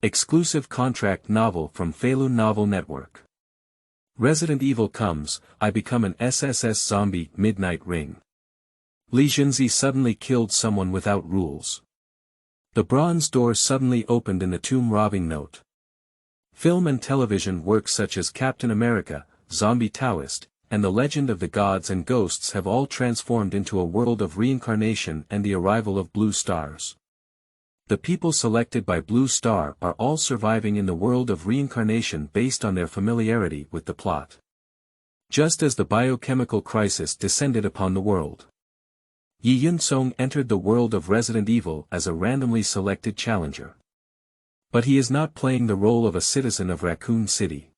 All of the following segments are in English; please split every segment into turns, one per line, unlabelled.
Exclusive contract novel from Feilu Novel Network. Resident Evil comes, I become an SSS Zombie Midnight Ring. Zhenzi suddenly killed someone without rules. The bronze door suddenly opened in the Tomb Robbing Note.Film and television works such as Captain America, Zombie Taoist, and the Legend of the Gods and Ghosts have all transformed into a world of reincarnation and the arrival of blue stars. The people selected by Blue Star are all surviving in the world of reincarnation based on their familiarity with the plot. Just as the biochemical crisis descended upon the world, Ye Yuncong entered the world of Resident Evil as a randomly selected challenger. But he is not playing the role of a citizen of Raccoon City,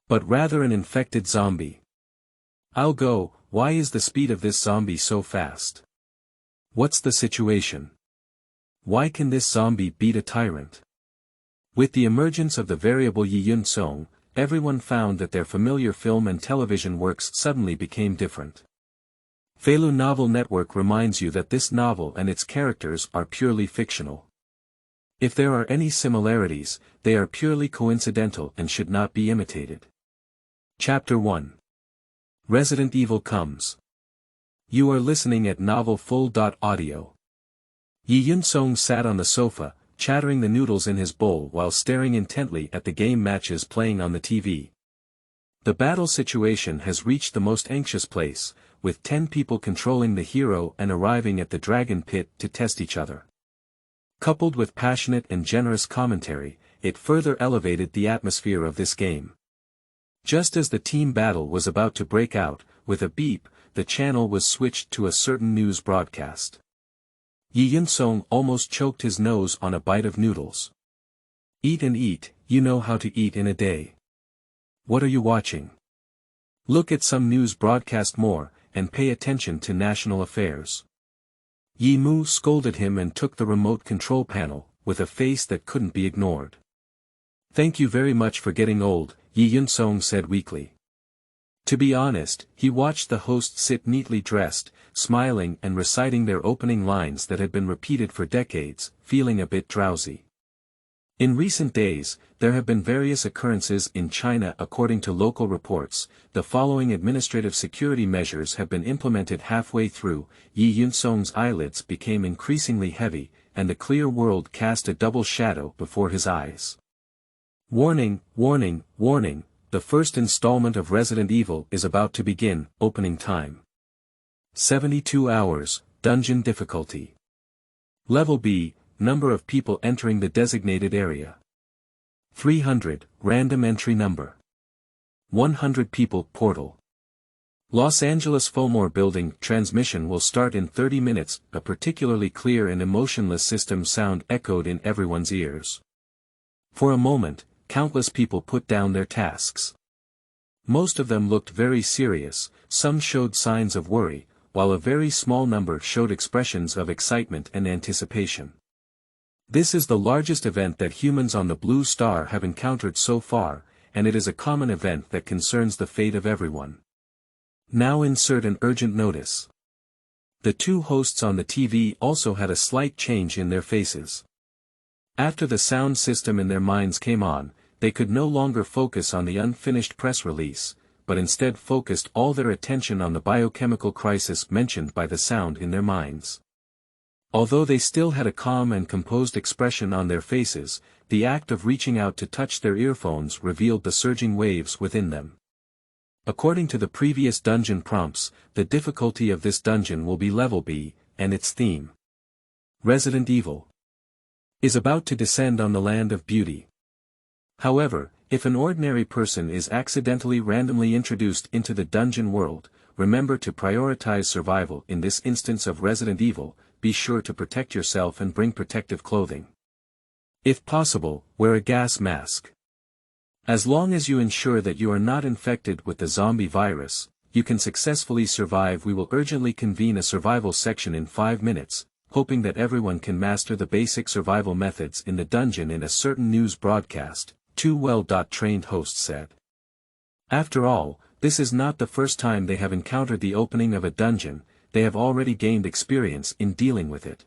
but rather an infected zombie. I'll go, why is the speed of this zombie so fast? What's the situation? Why can this zombie beat a tyrant? With the emergence of the variable Ye Yuncong, everyone found that their familiar film and television works suddenly became different. Feilu Novel Network reminds you that this novel and its characters are purely fictional. If there are any similarities, they are purely coincidental and should not be imitated. Chapter 1. Resident Evil comes. You are listening at novelfull.audio. Ye Yuncong sat on the sofa, chattering the noodles in his bowl while staring intently at the game matches playing on the TV. The battle situation has reached the most anxious place, with 10 people controlling the hero and arriving at the dragon pit to test each other. Coupled with passionate and generous commentary, it further elevated the atmosphere of this game. Just as the team battle was about to break out, with a beep, the channel was switched to a certain news broadcast. Ye Yuncong almost choked his nose on a bite of noodles. Eat and eat, you know how to eat in a day. What are you watching? Look at some news broadcast more, and pay attention to national affairs. Ye Mu scolded him and took the remote control panel, with a face that couldn't be ignored. Thank you very much for getting old, Ye Yuncong said weakly. To be honest, he watched the hosts sit neatly dressed, smiling and reciting their opening lines that had been repeated for decades, feeling a bit drowsy. In recent days, there have been various occurrences in China. According to local reports, the following administrative security measures have been implemented halfway through. Ye Yuncong's eyelids became increasingly heavy, and the clear world cast a double shadow before his eyes. Warning, warning, warning, the first installment of Resident Evil is about to begin. Opening time: 72 hours, dungeon difficulty. Level B, number of people entering the designated area: 300, random entry number. 100 people. Portal. Los Angeles Fillmore Building. Transmission will start in 30 minutes. A particularly clear and emotionless system sound echoed in everyone's ears. For a moment, countless people put down their tasks. Most of them looked very serious, some showed signs of worry, while a very small number showed expressions of excitement and anticipation. This is the largest event that humans on the Blue Star have encountered so far, and it is a common event that concerns the fate of everyone. Now insert an urgent notice. The two hosts on the TV also had a slight change in their faces. After the sound system in their minds came on, they could no longer focus on the unfinished press release, but instead focused all their attention on the biochemical crisis mentioned by the sound in their minds. Although they still had a calm and composed expression on their faces, the act of reaching out to touch their earphones revealed the surging waves within them. According to the previous dungeon prompts, the difficulty of this dungeon will be level B, and its theme, Resident Evil, is about to descend on the land of beauty. However, if an ordinary person is accidentally randomly introduced into the dungeon world, remember to prioritize survival. In this instance of Resident Evil, be sure to protect yourself and bring protective clothing. If possible, wear a gas mask. As long as you ensure that you are not infected with the zombie virus, you can successfully survive. We will urgently convene a survival section in 5 minutes, hoping that everyone can master the basic survival methods in the dungeon in a certain news broadcast, two well-trained hosts said. After all, this is not the first time they have encountered the opening of a dungeon, they have already gained experience in dealing with it.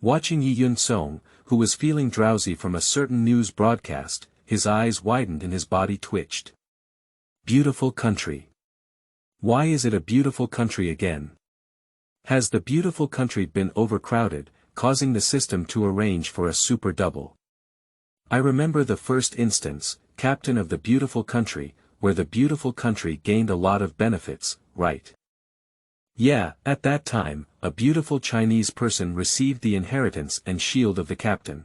Watching Ye Yuncong, who was feeling drowsy from a certain news broadcast. His eyes widened and his body twitched. Beautiful country. Why is it a beautiful country again? Has the beautiful country been overcrowded, causing the system to arrange for a super double? I remember the first instance, Captain of the Beautiful Country, where the beautiful country gained a lot of benefits, right? Yeah, at that time, a beautiful Chinese person received the inheritance and shield of the captain.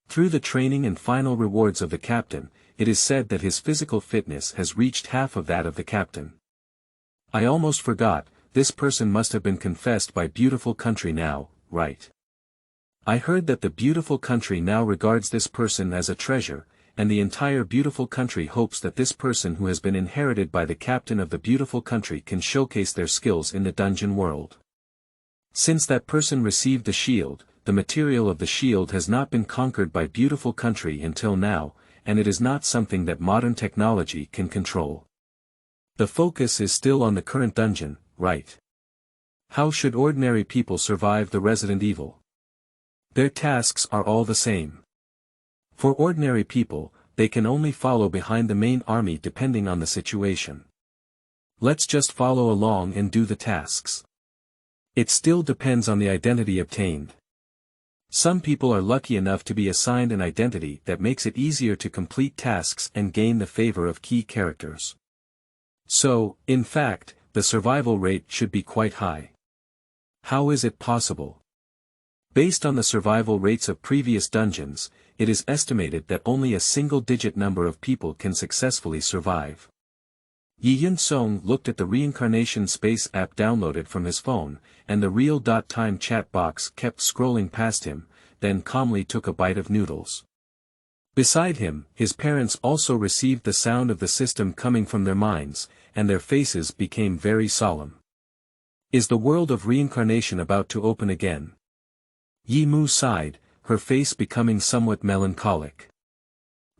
Through the training and final rewards of the captain, it is said that his physical fitness has reached half of that of the captain. I almost forgot, this person must have been confessed by beautiful country now, right? I heard that the beautiful country now regards this person as a treasure, and the entire beautiful country hopes that this person who has been inherited by the captain of the beautiful country can showcase their skills in the dungeon world. Since that person received the shield, the material of the shield has not been conquered by beautiful country until now, and it is not something that modern technology can control. The focus is still on the current dungeon, right? How should ordinary people survive the Resident Evil? Their tasks are all the same. For ordinary people, they can only follow behind the main army depending on the situation. Let's just follow along and do the tasks. It still depends on the identity obtained. Some people are lucky enough to be assigned an identity that makes it easier to complete tasks and gain the favor of key characters. So, in fact, the survival rate should be quite high. How is it possible? Based on the survival rates of previous dungeons, it is estimated that only a single-digit number of people can successfully survive. Ye Yuncong looked at the reincarnation space app downloaded from his phone, and the real.time chat box kept scrolling past him, then calmly took a bite of noodles. Beside him, his parents also received the sound of the system coming from their minds, and their faces became very solemn. Is the world of reincarnation about to open again? Yi Mu sighed, her face becoming somewhat melancholic.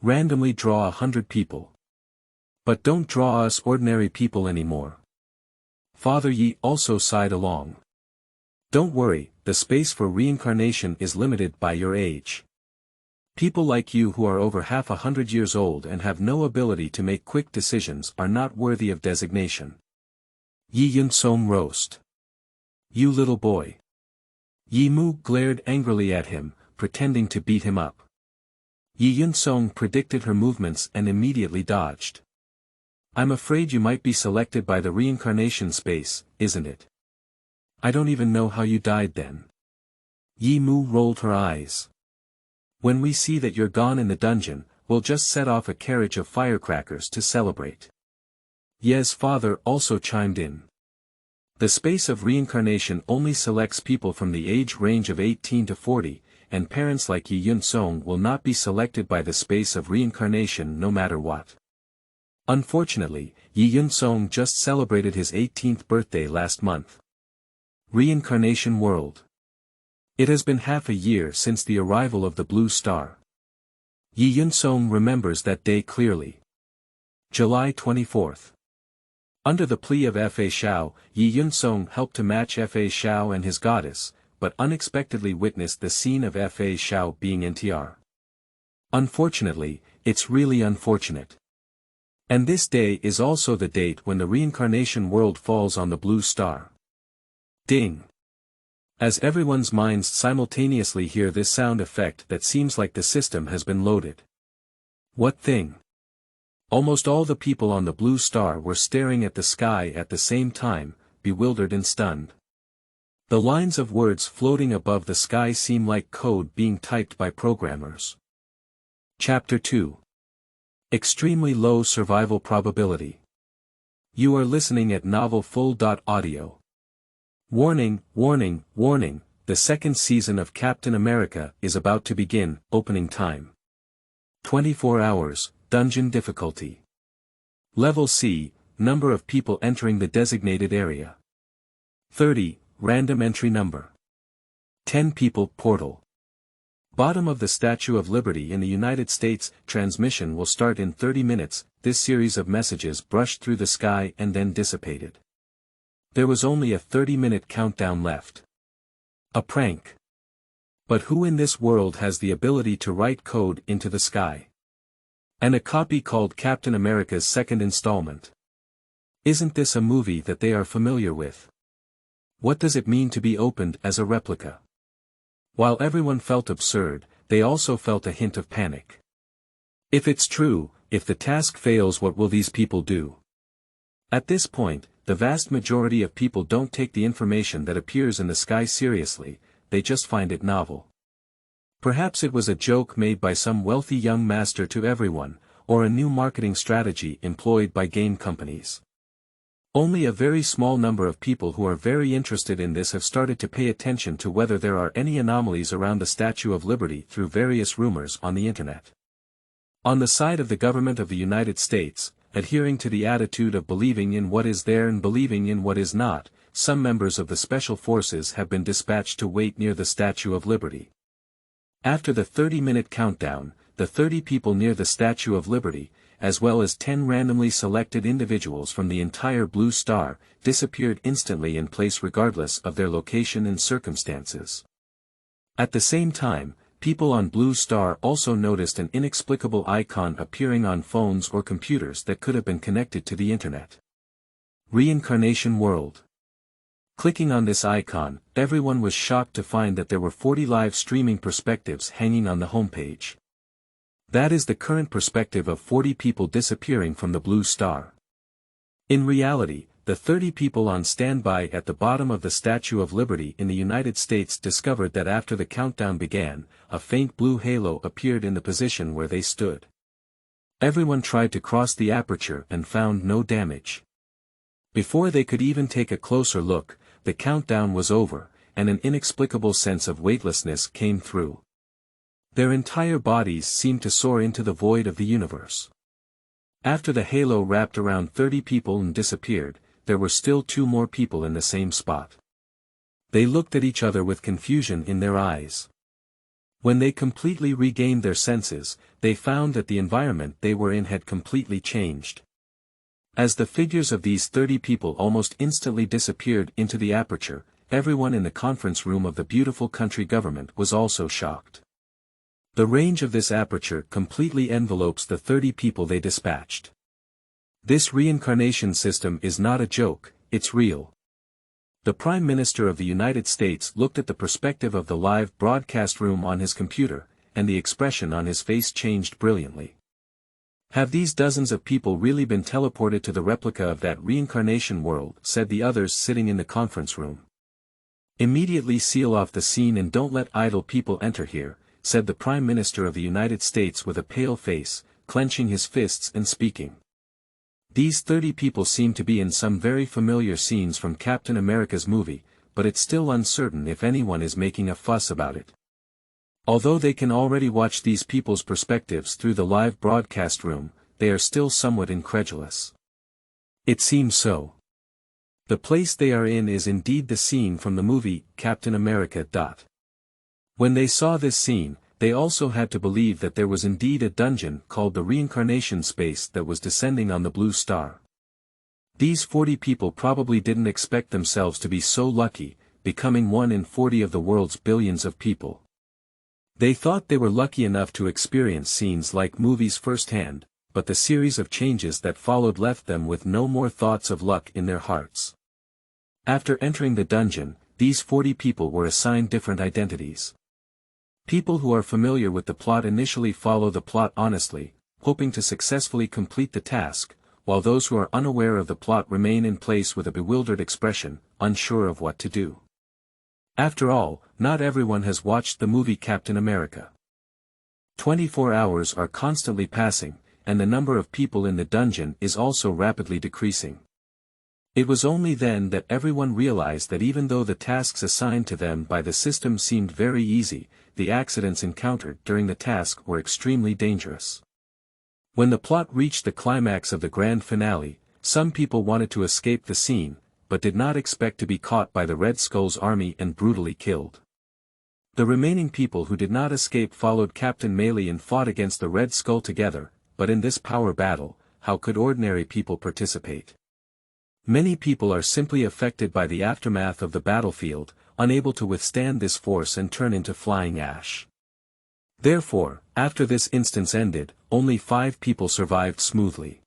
Randomly draw 100 people. But don't draw us ordinary people anymore. Father Yi also sighed along. Don't worry, the space for reincarnation is limited by your age. People like you who are over 100 years old and have no ability to make quick decisions are not worthy of designation. Ye Yuncong roast. You little boy. Yi Mu glared angrily at him, pretending to beat him up. Ye Yuncong predicted her movements and immediately dodged. I'm afraid you might be selected by the reincarnation space, isn't it? I don't even know how you died then. Yi Mu rolled her eyes. When we see that you're gone in the dungeon, we'll just set off a carriage of firecrackers to celebrate. Ye's father also chimed in. The space of reincarnation only selects people from the age range of 18 to 40, and parents like Ye Yuncong will not be selected by the space of reincarnation no matter what. Unfortunately, Ye Yuncong just celebrated his 18th birthday last month. Reincarnation World. It has been half a year since the arrival of the Blue Star. Ye Yuncong remembers that day clearly. July 24th. Under the plea of Fa Xiao, Ye Yuncong helped to match Fa Xiao and his goddess, but unexpectedly witnessed the scene of Fa Xiao being NTR. Unfortunately, it's really unfortunate. And this day is also the date when the reincarnation world falls on the Blue Star. Ding! As everyone's minds simultaneously hear this sound effect that seems like the system has been loaded. What thing? Almost all the people on the Blue Star were staring at the sky at the same time, bewildered and stunned. The lines of words floating above the sky seem like code being typed by programmers. Chapter 2. Extremely low survival probability. You are listening at novelfull.audio. Warning, warning, warning, the second season of Captain America is about to begin, opening time. 24 hours. Dungeon difficulty. Level C, number of people entering the designated area. 30, random entry number. 10 people portal. Bottom of the Statue of Liberty in the United States, transmission will start in 30 minutes, this series of messages brushed through the sky and then dissipated. There was only a 30-minute countdown left. A prank. But who in this world has the ability to write code into the sky? And a copy called Captain America's second installment. Isn't this a movie that they are familiar with? What does it mean to be opened as a replica? While everyone felt absurd, they also felt a hint of panic. If it's true, if the task fails, what will these people do? At this point, the vast majority of people don't take the information that appears in the sky seriously, they just find it novel. Perhaps it was a joke made by some wealthy young master to everyone, or a new marketing strategy employed by game companies. Only a very small number of people who are very interested in this have started to pay attention to whether there are any anomalies around the Statue of Liberty through various rumors on the internet. On the side of the government of the United States, adhering to the attitude of believing in what is there and believing in what is not, some members of the Special Forces have been dispatched to wait near the Statue of Liberty. After the 30-minute countdown, the 30 people near the Statue of Liberty, as well as 10 randomly selected individuals from the entire Blue Star, disappeared instantly in place regardless of their location and circumstances. At the same time, people on Blue Star also noticed an inexplicable icon appearing on phones or computers that could have been connected to the internet. Reincarnation World. Clicking on this icon, everyone was shocked to find that there were 40 live streaming perspectives hanging on the homepage. That is the current perspective of 40 people disappearing from the Blue Star. In reality, the 30 people on standby at the bottom of the Statue of Liberty in the United States discovered that after the countdown began, a faint blue halo appeared in the position where they stood. Everyone tried to cross the aperture and found no damage. Before they could even take a closer look, the countdown was over, and an inexplicable sense of weightlessness came through. Their entire bodies seemed to soar into the void of the universe. After the halo wrapped around 30 people and disappeared, there were still 2 more people in the same spot. They looked at each other with confusion in their eyes. When they completely regained their senses, they found that the environment they were in had completely changed. As the figures of these 30 people almost instantly disappeared into the aperture, everyone in the conference room of the beautiful country government was also shocked. The range of this aperture completely envelopes the 30 people they dispatched. This reincarnation system is not a joke, it's real. The Prime Minister of the United States looked at the perspective of the live broadcast room on his computer, and the expression on his face changed brilliantly. Have these dozens of people really been teleported to the replica of that reincarnation world? Said the others sitting in the conference room. Immediately seal off the scene and don't let idle people enter here, said the Prime Minister of the United States with a pale face, clenching his fists and speaking. These 30 people seem to be in some very familiar scenes from Captain America's movie, but it's still uncertain if anyone is making a fuss about it. Although they can already watch these people's perspectives through the live broadcast room, they are still somewhat incredulous. It seems so. The place they are in is indeed the scene from the movie, Captain America. When they saw this scene, they also had to believe that there was indeed a dungeon called the reincarnation space that was descending on the Blue Star. These 40 people probably didn't expect themselves to be so lucky, becoming 1 in 40 of the world's billions of people. They thought they were lucky enough to experience scenes like movies firsthand, but the series of changes that followed left them with no more thoughts of luck in their hearts. After entering the dungeon, these 40 people were assigned different identities. People who are familiar with the plot initially follow the plot honestly, hoping to successfully complete the task, while those who are unaware of the plot remain in place with a bewildered expression, unsure of what to do. After all, not everyone has watched the movie Captain America. 24 hours are constantly passing, and the number of people in the dungeon is also rapidly decreasing. It was only then that everyone realized that even though the tasks assigned to them by the system seemed very easy, the accidents encountered during the task were extremely dangerous. When the plot reached the climax of the grand finale, some people wanted to escape the scene, but did not expect to be caught by the Red Skull's army and brutally killed. The remaining people who did not escape followed Captain Melee and fought against the Red Skull together, but in this power battle, how could ordinary people participate? Many people are simply affected by the aftermath of the battlefield, unable to withstand this force and turn into flying ash. Therefore, after this instance ended, only 5 people survived smoothly.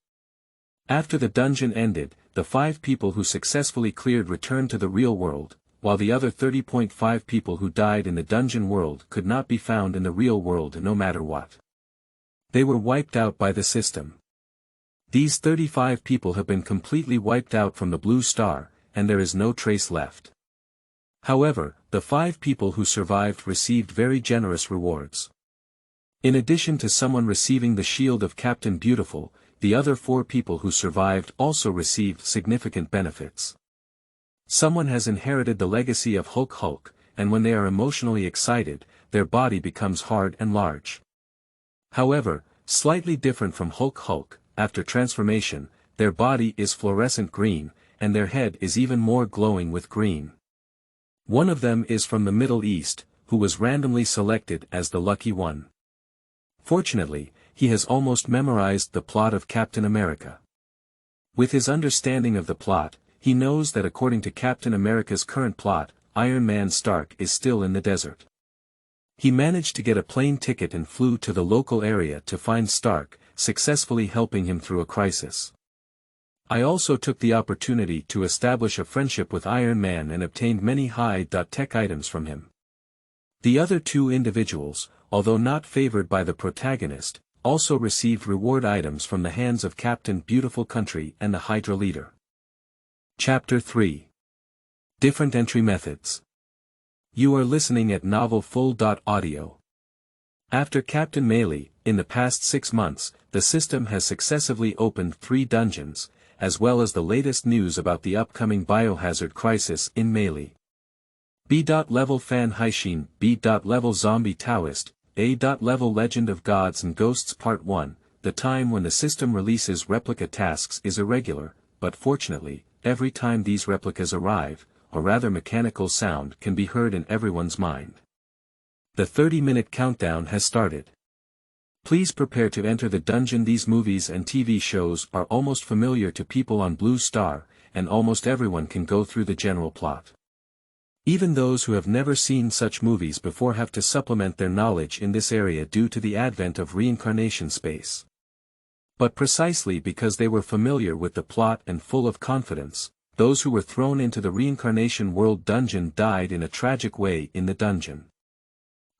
After the dungeon ended, the 5 people who successfully cleared returned to the real world, while the other 30.5 people who died in the dungeon world could not be found in the real world no matter what. They were wiped out by the system. These 35 people have been completely wiped out from the blue star, and there is no trace left. However, the 5 people who survived received very generous rewards. In addition to someone receiving the shield of Captain Beautiful, the other 4 people who survived also received significant benefits. Someone has inherited the legacy of Hulk, and when they are emotionally excited, their body becomes hard and large. However, slightly different from Hulk, after transformation, their body is fluorescent green, and their head is even more glowing with green. One of them is from the Middle East, who was randomly selected as the lucky one. Fortunately, he has almost memorized the plot of Captain America. With his understanding of the plot, he knows that according to Captain America's current plot, Iron Man Stark is still in the desert. He managed to get a plane ticket and flew to the local area to find Stark, successfully helping him through a crisis. I also took the opportunity to establish a friendship with Iron Man and obtained many high-tech items from him. The other 2 individuals, although not favored by the protagonist, also received reward items from the hands of Captain Beautiful Country and the Hydra leader. Chapter 3. Different Entry Methods. You are listening at novel.Audio. After Captain Melee, in the past 6 months, the system has successively opened 3 dungeons, as well as the latest news about the upcoming biohazard crisis in Melee. B.level Fan Haishin, B.level Zombie Taoist, A.level Legend of Gods and Ghosts Part 1, the time when the system releases replica tasks is irregular, but fortunately, every time these replicas arrive, a rather mechanical sound can be heard in everyone's mind. The 30-minute countdown has started. Please prepare to enter the dungeon. These movies and TV shows are almost familiar to people on Blue Star, and almost everyone can go through the general plot. Even those who have never seen such movies before have to supplement their knowledge in this area due to the advent of reincarnation space. But precisely because they were familiar with the plot and full of confidence, those who were thrown into the reincarnation world dungeon died in a tragic way in the dungeon.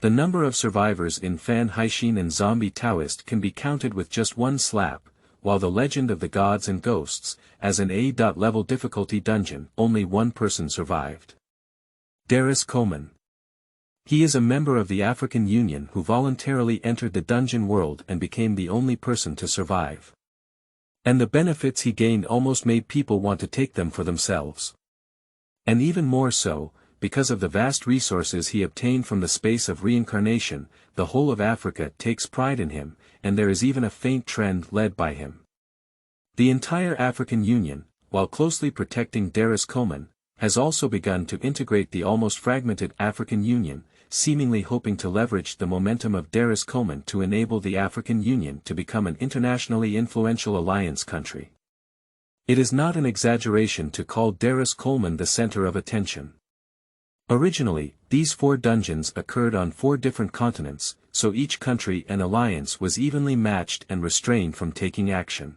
The number of survivors in Fan Haishin and Zombie Taoist can be counted with just 1 slap, while the Legend of the Gods and Ghosts, as an A.level difficulty dungeon, only 1 person survived. Darius Coleman. He is a member of the African Union who voluntarily entered the dungeon world and became the only person to survive. And the benefits he gained almost made people want to take them for themselves. And even more so, because of the vast resources he obtained from the space of reincarnation, the whole of Africa takes pride in him, and there is even a faint trend led by him. The entire African Union, while closely protecting Darius Coleman, has also begun to integrate the almost fragmented African Union, seemingly hoping to leverage the momentum of Darius Coleman to enable the African Union to become an internationally influential alliance country. It is not an exaggeration to call Darius Coleman the center of attention. Originally, these 4 dungeons occurred on 4 different continents, so each country and alliance was evenly matched and restrained from taking action.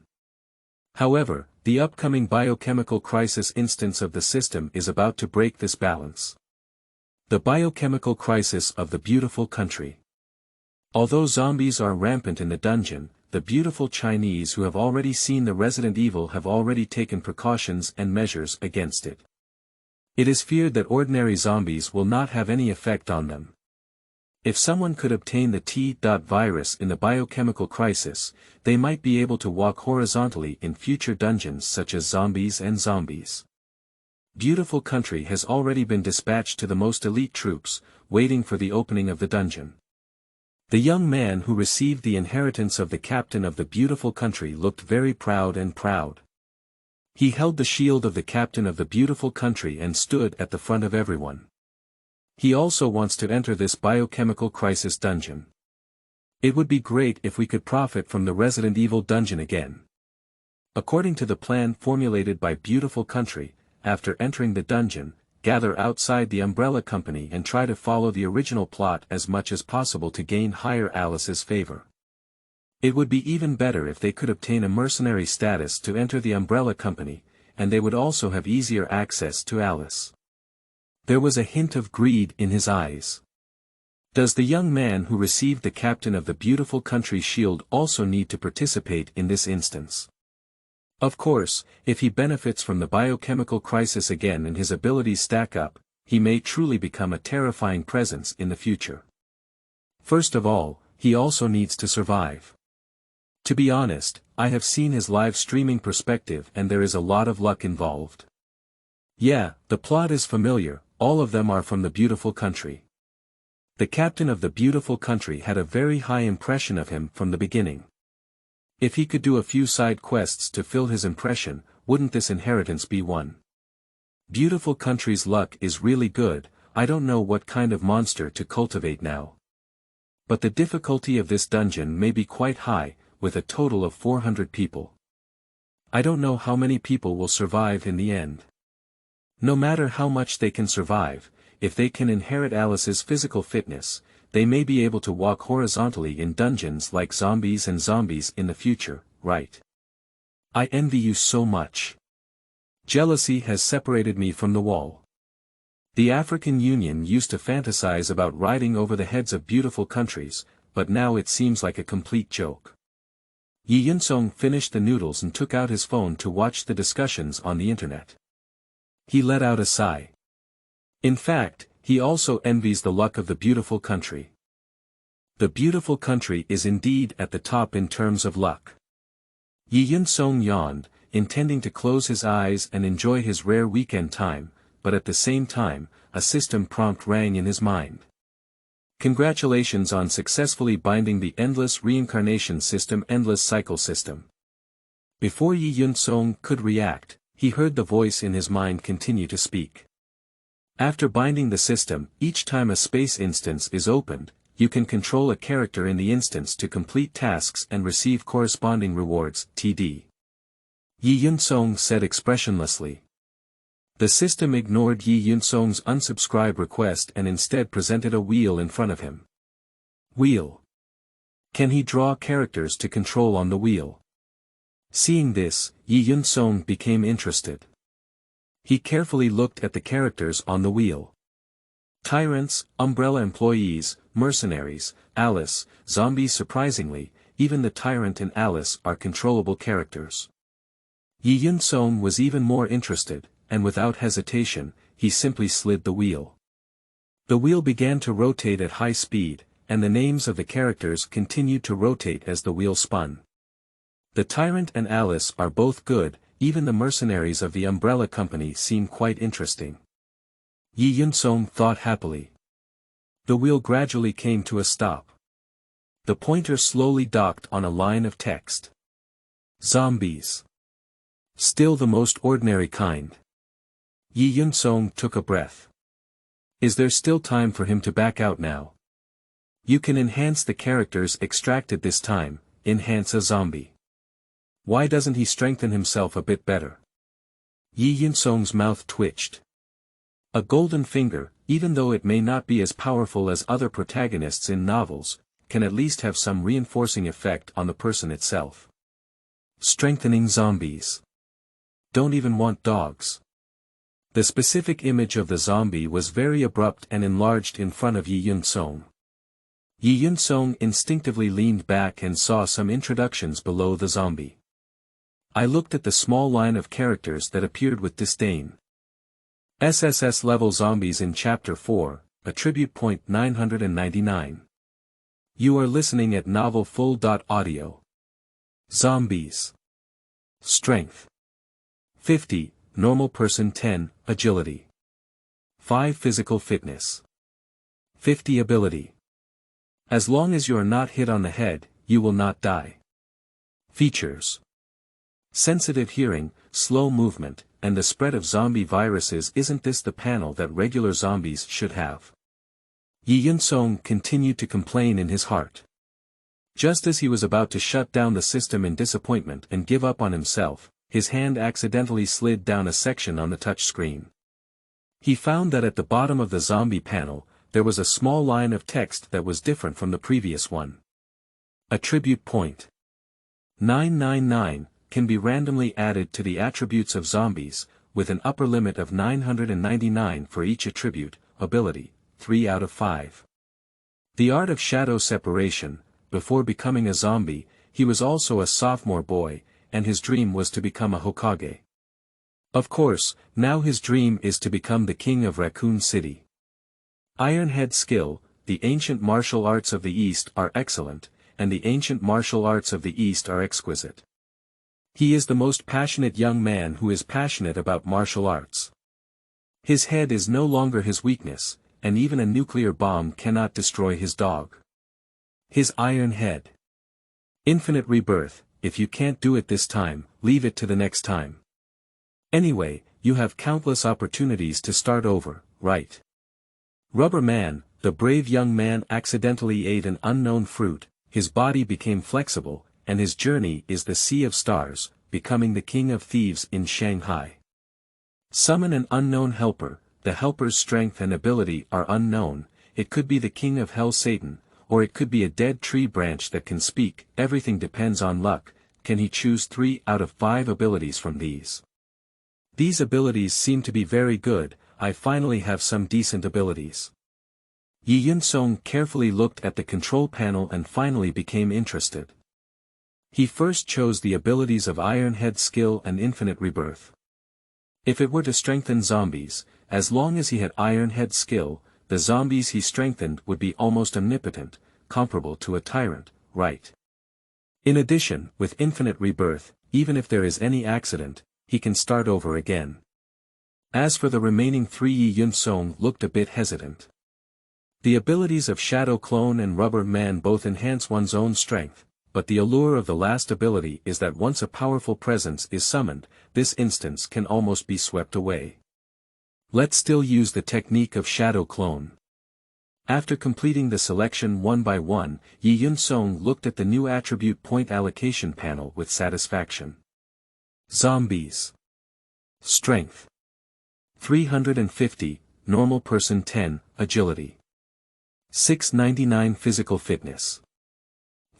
However, the upcoming biochemical crisis instance of the system is about to break this balance. The biochemical crisis of the beautiful country. Although zombies are rampant in the dungeon, the beautiful Chinese who have already seen the Resident Evil have already taken precautions and measures against it. It is feared that ordinary zombies will not have any effect on them. If someone could obtain the T.virus in the biochemical crisis, they might be able to walk horizontally in future dungeons such as Zombies and Zombies. Beautiful Country has already been dispatched to the most elite troops, waiting for the opening of the dungeon. The young man who received the inheritance of the captain of the Beautiful Country looked very proud and proud. He held the shield of the captain of the Beautiful Country and stood at the front of everyone. He also wants to enter this biochemical crisis dungeon. It would be great if we could profit from the Resident Evil dungeon again. According to the plan formulated by Beautiful Country, after entering the dungeon, gather outside the umbrella company and try to follow the original plot as much as possible to gain higher Alice's favor. It would be even better if they could obtain a mercenary status to enter the umbrella company, and they would also have easier access to Alice. There was a hint of greed in his eyes. Does the young man who received the captain of the beautiful country shield also need to participate in this instance? Of course, if he benefits from the biochemical crisis again and his abilities stack up, he may truly become a terrifying presence in the future. First of all, he also needs to survive. To be honest, I have seen his live streaming perspective and there is a lot of luck involved. Yeah, the plot is familiar, all of them are from the beautiful country. The captain of the beautiful country had a very high impression of him from the beginning. If he could do a few side quests to fill his impression, wouldn't this inheritance be one? Beautiful country's luck is really good, I don't know what kind of monster to cultivate now. But the difficulty of this dungeon may be quite high, with a total of 400 people. I don't know how many people will survive in the end. No matter how much they can survive, if they can inherit Alice's physical fitness, they may be able to walk horizontally in dungeons like zombies and zombies in the future, right? I envy you so much. Jealousy has separated me from the wall. The African Union used to fantasize about riding over the heads of beautiful countries, but now it seems like a complete joke. Ye Yuncong finished the noodles and took out his phone to watch the discussions on the internet. He let out a sigh. In fact, he also envies the luck of the beautiful country. The beautiful country is indeed at the top in terms of luck. Ye Yuncong yawned, intending to close his eyes and enjoy his rare weekend time, but at the same time, a system prompt rang in his mind. Congratulations on successfully binding the endless reincarnation system endless cycle system. Before Ye Yuncong could react, he heard the voice in his mind continue to speak. After binding the system, each time a space instance is opened, you can control a character in the instance to complete tasks and receive corresponding rewards, TD. Ye Yuncong said expressionlessly. The system ignored Ye Yuncong's unsubscribe request and instead presented a wheel in front of him. Wheel. Can he draw characters to control on the wheel? Seeing this, Ye Yuncong became interested. He carefully looked at the characters on the wheel. Tyrants, umbrella employees, mercenaries, Alice, zombies. Surprisingly, even the tyrant and Alice are controllable characters. Ye Yuncong was even more interested, and without hesitation, he simply slid the wheel. The wheel began to rotate at high speed, and the names of the characters continued to rotate as the wheel spun. The tyrant and Alice are both good, even the mercenaries of the umbrella company seem quite interesting. Ye Yuncong thought happily. The wheel gradually came to a stop. The pointer slowly docked on a line of text. Zombies. Still the most ordinary kind. Ye Yuncong took a breath. Is there still time for him to back out now? You can enhance the characters extracted this time, enhance a zombie. Why doesn't he strengthen himself a bit better? Ye Yuncong's mouth twitched. A golden finger, even though it may not be as powerful as other protagonists in novels, can at least have some reinforcing effect on the person itself. Strengthening zombies. Don't even want dogs. The specific image of the zombie was very abrupt and enlarged in front of Ye Yuncong. Ye Yuncong instinctively leaned back and saw some introductions below the zombie. I looked at the small line of characters that appeared with disdain. SSS level zombies in Chapter 4, Attribute Point 999. You are listening at novelfull.audio. Zombies. Strength. 50. Normal person 10, agility. 5 physical fitness. 50 ability. As long as you are not hit on the head, you will not die. Features. Sensitive hearing, slow movement, and the spread of zombie viruses. Isn't this the panel that regular zombies should have? Ye Yuncong continued to complain in his heart. Just as he was about to shut down the system in disappointment and give up on himself, his hand accidentally slid down a section on the touch screen. He found that at the bottom of the zombie panel, there was a small line of text that was different from the previous one. Attribute point 999 can be randomly added to the attributes of zombies, with an upper limit of 999 for each attribute, ability, 3 out of 5. The art of shadow separation. Before becoming a zombie, he was also a sophomore boy, and his dream was to become a Hokage. Of course, now his dream is to become the king of Raccoon City. Ironhead skill. The ancient martial arts of the East are excellent, and the ancient martial arts of the East are exquisite. He is the most passionate young man who is passionate about martial arts. His head is no longer his weakness, and even a nuclear bomb cannot destroy his dog. His iron head. Infinite rebirth. If you can't do it this time, leave it to the next time. Anyway, you have countless opportunities to start over, right? Rubber Man. The brave young man accidentally ate an unknown fruit, his body became flexible, and his journey is the Sea of Stars, becoming the king of thieves in Shanghai. Summon an unknown helper. The helper's strength and ability are unknown. It could be the king of hell Satan, or it could be a dead tree branch that can speak. Everything depends on luck. Can he choose 3 out of 5 abilities from these? These abilities seem to be very good. I finally have some decent abilities. Ye Yuncong carefully looked at the control panel and finally became interested. He first chose the abilities of Ironhead skill and Infinite Rebirth. If it were to strengthen zombies, as long as he had Ironhead skill, the zombies he strengthened would be almost omnipotent, comparable to a tyrant, right? In addition, with Infinite Rebirth, even if there is any accident, he can start over again. As for the remaining 3, Ye Yuncong looked a bit hesitant. The abilities of Shadow Clone and Rubber Man both enhance one's own strength, but the allure of the last ability is that once a powerful presence is summoned, this instance can almost be swept away. Let's still use the technique of Shadow Clone. After completing the selection one by one, Ye Yuncong looked at the new attribute point allocation panel with satisfaction. Zombies. Strength. 350, normal person 10, agility. 699 physical fitness.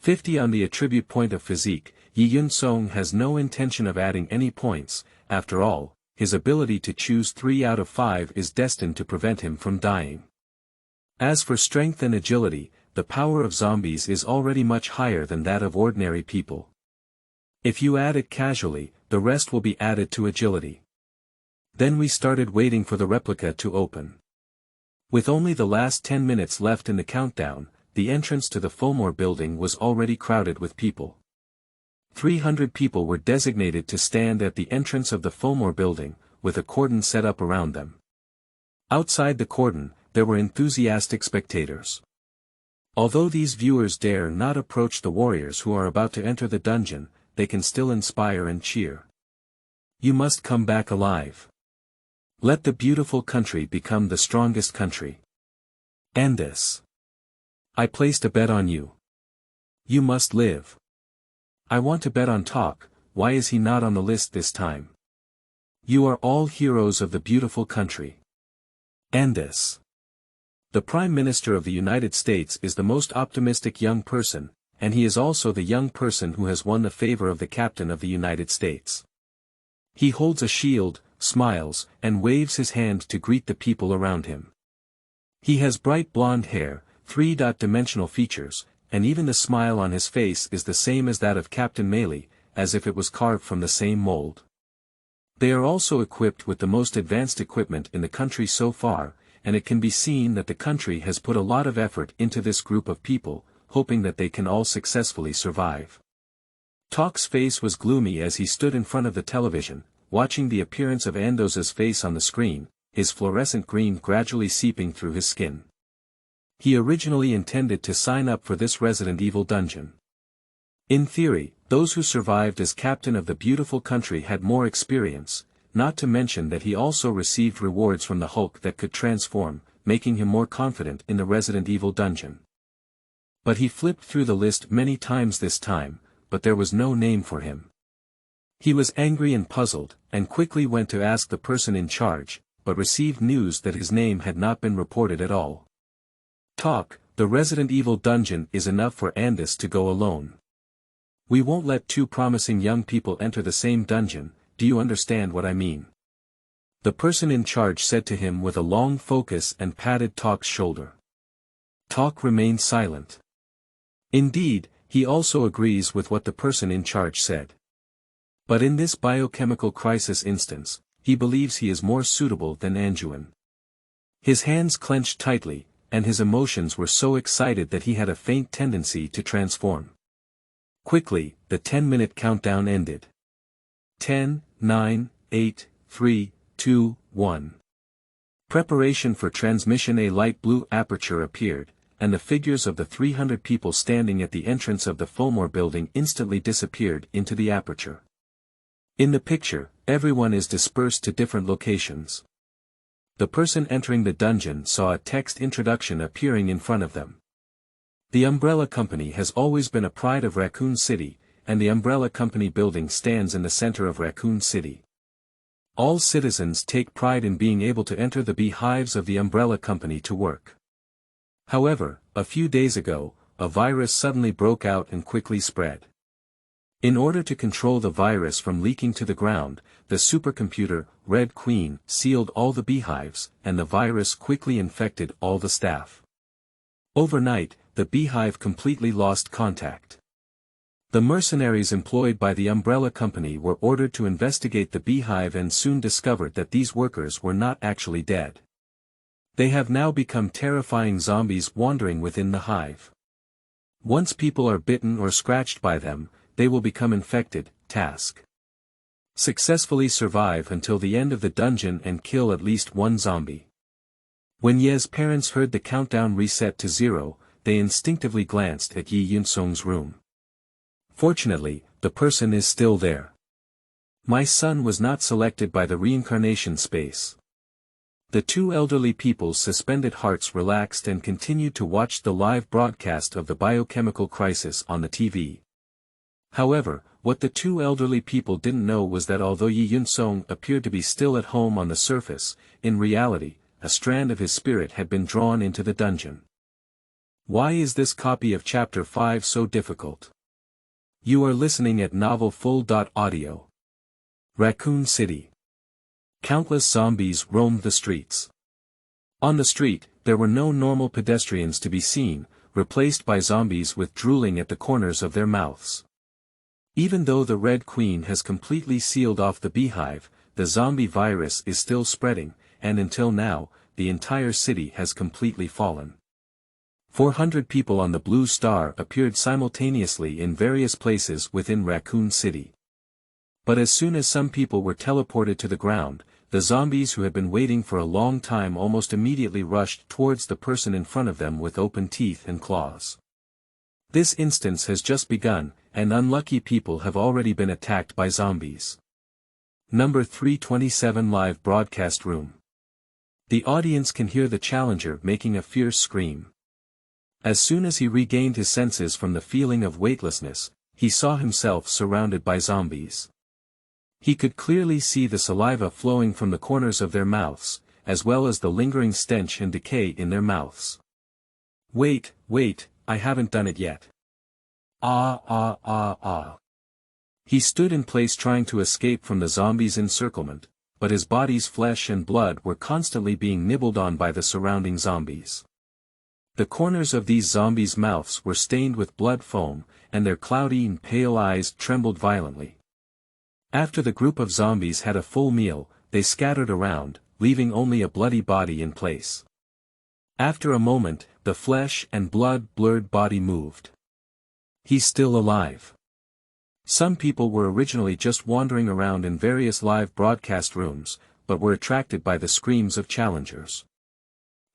50 on the attribute point of physique. Ye Yuncong has no intention of adding any points. After all, his ability to choose 3 out of 5 is destined to prevent him from dying. As for strength and agility, the power of zombies is already much higher than that of ordinary people. If you add it casually, the rest will be added to agility. Then we started waiting for the replica to open. With only the last 10 minutes left in the countdown, the entrance to the Fomor building was already crowded with people. 300 people were designated to stand at the entrance of the Fomor building, with a cordon set up around them. Outside the cordon, there were enthusiastic spectators. Although these viewers dare not approach the warriors who are about to enter the dungeon, they can still inspire and cheer. You must come back alive. Let the beautiful country become the strongest country. And this. I placed a bet on you. You must live. I want to bet on Talk. Why is he not on the list this time? You are all heroes of the beautiful country. And this. The Prime Minister of the United States is the most optimistic young person, and he is also the young person who has won the favor of the Captain of the United States. He holds a shield, smiles, and waves his hand to greet the people around him. He has bright blonde hair, 3-dimensional features, and even the smile on his face is the same as that of Captain Melee, as if it was carved from the same mold. They are also equipped with the most advanced equipment in the country so far, and it can be seen that the country has put a lot of effort into this group of people, hoping that they can all successfully survive. Talk's face was gloomy as he stood in front of the television, watching the appearance of Andos's face on the screen, his fluorescent green gradually seeping through his skin. He originally intended to sign up for this Resident Evil dungeon. In theory, those who survived as captain of the beautiful country had more experience, not to mention that he also received rewards from the Hulk that could transform, making him more confident in the Resident Evil dungeon. But he flipped through the list many times this time, but there was no name for him. He was angry and puzzled, and quickly went to ask the person in charge, but received news that his name had not been reported at all. Talk, the Resident Evil dungeon is enough for Andis to go alone. We won't let two promising young people enter the same dungeon, do you understand what I mean? The person in charge said to him with a long focus and patted Talk's shoulder. Talk remained silent. Indeed, he also agrees with what the person in charge said. But in this biochemical crisis instance, he believes he is more suitable than Anjuan. His hands clenched tightly, and his emotions were so excited that he had a faint tendency to transform. Quickly, the 10-minute countdown ended. 10, 9, 8, 3, 2, 1. Preparation for transmission. A light blue aperture appeared, and the figures of the 300 people standing at the entrance of the Fomor building instantly disappeared into the aperture. In the picture, everyone is dispersed to different locations. The person entering the dungeon saw a text introduction appearing in front of them. The Umbrella Company has always been a pride of Raccoon City, and the Umbrella Company building stands in the center of Raccoon City. All citizens take pride in being able to enter the beehives of the Umbrella Company to work. However, a few days ago, a virus suddenly broke out and quickly spread. In order to control the virus from leaking to the ground, the supercomputer, Red Queen, sealed all the beehives, and the virus quickly infected all the staff. Overnight, the beehive completely lost contact. The mercenaries employed by the Umbrella Company were ordered to investigate the beehive and soon discovered that these workers were not actually dead. They have now become terrifying zombies wandering within the hive. Once people are bitten or scratched by them, they will become infected. Task: successfully survive until the end of the dungeon and kill at least one zombie. When Ye's parents heard the countdown reset to 0, they instinctively glanced at Ye Yuncong's room. Fortunately, the person is still there. My son was not selected by the reincarnation space. The two elderly people's suspended hearts relaxed and continued to watch the live broadcast of the biochemical crisis on the TV. However, what the two elderly people didn't know was that although Ye Yuncong appeared to be still at home on the surface, in reality, a strand of his spirit had been drawn into the dungeon. Why is this copy of Chapter 5 so difficult? You are listening at novel.Audio. Raccoon City. Countless zombies roamed the streets. On the street, there were no normal pedestrians to be seen, replaced by zombies with drooling at the corners of their mouths. Even though the Red Queen has completely sealed off the beehive, the zombie virus is still spreading, and until now, the entire city has completely fallen. 400 people on the Blue Star appeared simultaneously in various places within Raccoon City. But as soon as some people were teleported to the ground, the zombies who had been waiting for a long time almost immediately rushed towards the person in front of them with open teeth and claws. This instance has just begun, and unlucky people have already been attacked by zombies. Number 327 Live Broadcast Room. The audience can hear the challenger making a fierce scream. As soon as he regained his senses from the feeling of weightlessness, he saw himself surrounded by zombies. He could clearly see the saliva flowing from the corners of their mouths, as well as the lingering stench and decay in their mouths. Wait, I haven't done it yet. Ah. He stood in place trying to escape from the zombies' encirclement, but his body's flesh and blood were constantly being nibbled on by the surrounding zombies. The corners of these zombies' mouths were stained with blood foam, and their cloudy and pale eyes trembled violently. After the group of zombies had a full meal, they scattered around, leaving only a bloody body in place. After a moment, the flesh and blood-blurred body moved. He's still alive. Some people were originally just wandering around in various live broadcast rooms, but were attracted by the screams of challengers.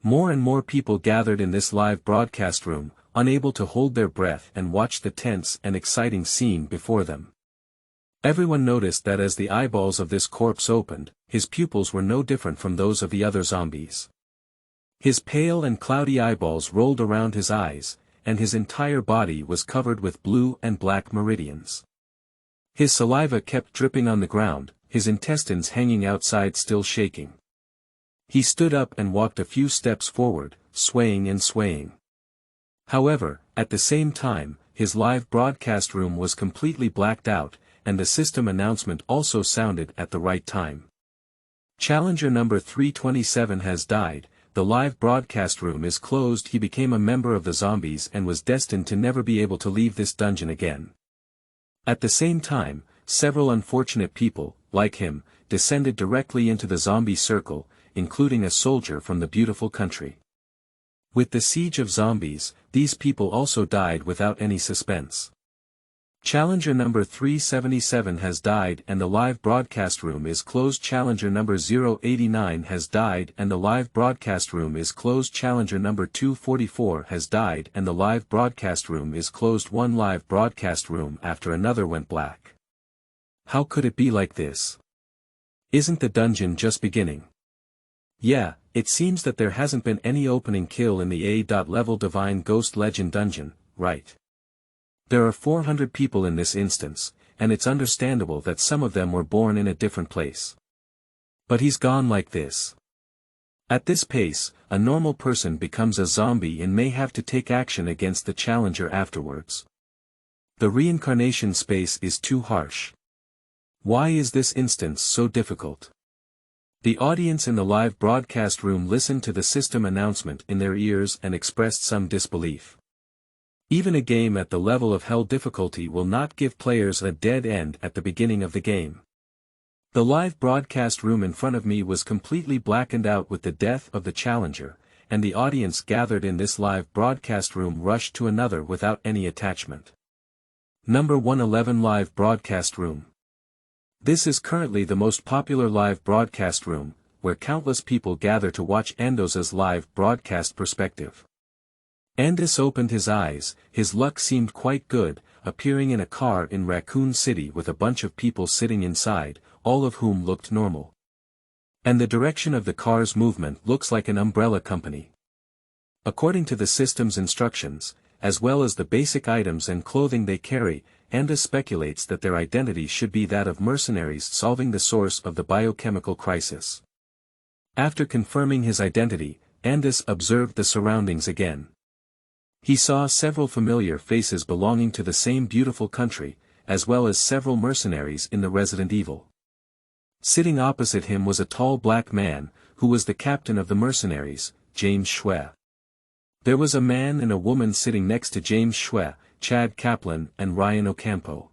More and more people gathered in this live broadcast room, unable to hold their breath and watch the tense and exciting scene before them. Everyone noticed that as the eyeballs of this corpse opened, his pupils were no different from those of the other zombies. His pale and cloudy eyeballs rolled around his eyes, and his entire body was covered with blue and black meridians. His saliva kept dripping on the ground, his intestines hanging outside still shaking. He stood up and walked a few steps forward, swaying and swaying. However, at the same time, his live broadcast room was completely blacked out, and the system announcement also sounded at the right time. Challenger number 327 has died, the live broadcast room is closed. He became a member of the zombies and was destined to never be able to leave this dungeon again. At the same time, several unfortunate people, like him, descended directly into the zombie circle, including a soldier from the beautiful country. With the siege of zombies, these people also died without any suspense. Challenger number 377 has died and the live broadcast room is closed. Challenger number 089 has died and the live broadcast room is closed. Challenger number 244 has died and the live broadcast room is closed. One live broadcast room after another went black. How could it be like this? Isn't the dungeon just beginning? Yeah, it seems that there hasn't been any opening kill in the A.level Divine Ghost Legend dungeon, right? There are 400 people in this instance, and it's understandable that some of them were born in a different place. But he's gone like this. At this pace, a normal person becomes a zombie and may have to take action against the challenger afterwards. The reincarnation space is too harsh. Why is this instance so difficult? The audience in the live broadcast room listened to the system announcement in their ears and expressed some disbelief. Even a game at the level of hell difficulty will not give players a dead end at the beginning of the game. The live broadcast room in front of me was completely blackened out with the death of the challenger, and the audience gathered in this live broadcast room rushed to another without any attachment. Number 111 Live Broadcast Room. This is currently the most popular live broadcast room, where countless people gather to watch Andos's live broadcast perspective. Andos opened his eyes, his luck seemed quite good, appearing in a car in Raccoon City with a bunch of people sitting inside, all of whom looked normal. And the direction of the car's movement looks like an umbrella company. According to the system's instructions, as well as the basic items and clothing they carry, Andos speculates that their identity should be that of mercenaries solving the source of the biochemical crisis. After confirming his identity, Andos observed the surroundings again. He saw several familiar faces belonging to the same beautiful country, as well as several mercenaries in the Resident Evil. Sitting opposite him was a tall black man, who was the captain of the mercenaries, James Shui. There was a man and a woman sitting next to James Shui, Chad Kaplan and Ryan Ocampo.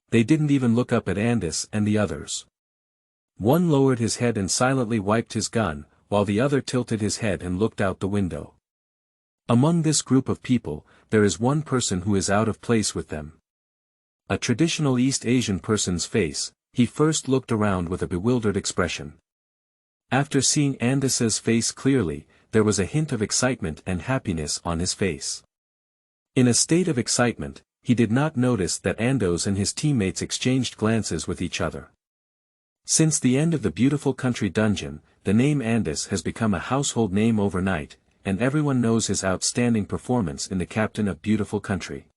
They didn't even look up at Andos and the others. One lowered his head and silently wiped his gun, while the other tilted his head and looked out the window. Among this group of people, there is one person who is out of place with them. A traditional East Asian person's face, he first looked around with a bewildered expression. After seeing Andos's face clearly, there was a hint of excitement and happiness on his face. In a state of excitement, he did not notice that Andos and his teammates exchanged glances with each other. Since the end of the beautiful country dungeon, the name Andos has become a household name overnight, and everyone knows his outstanding performance in the Captain of Beautiful Country.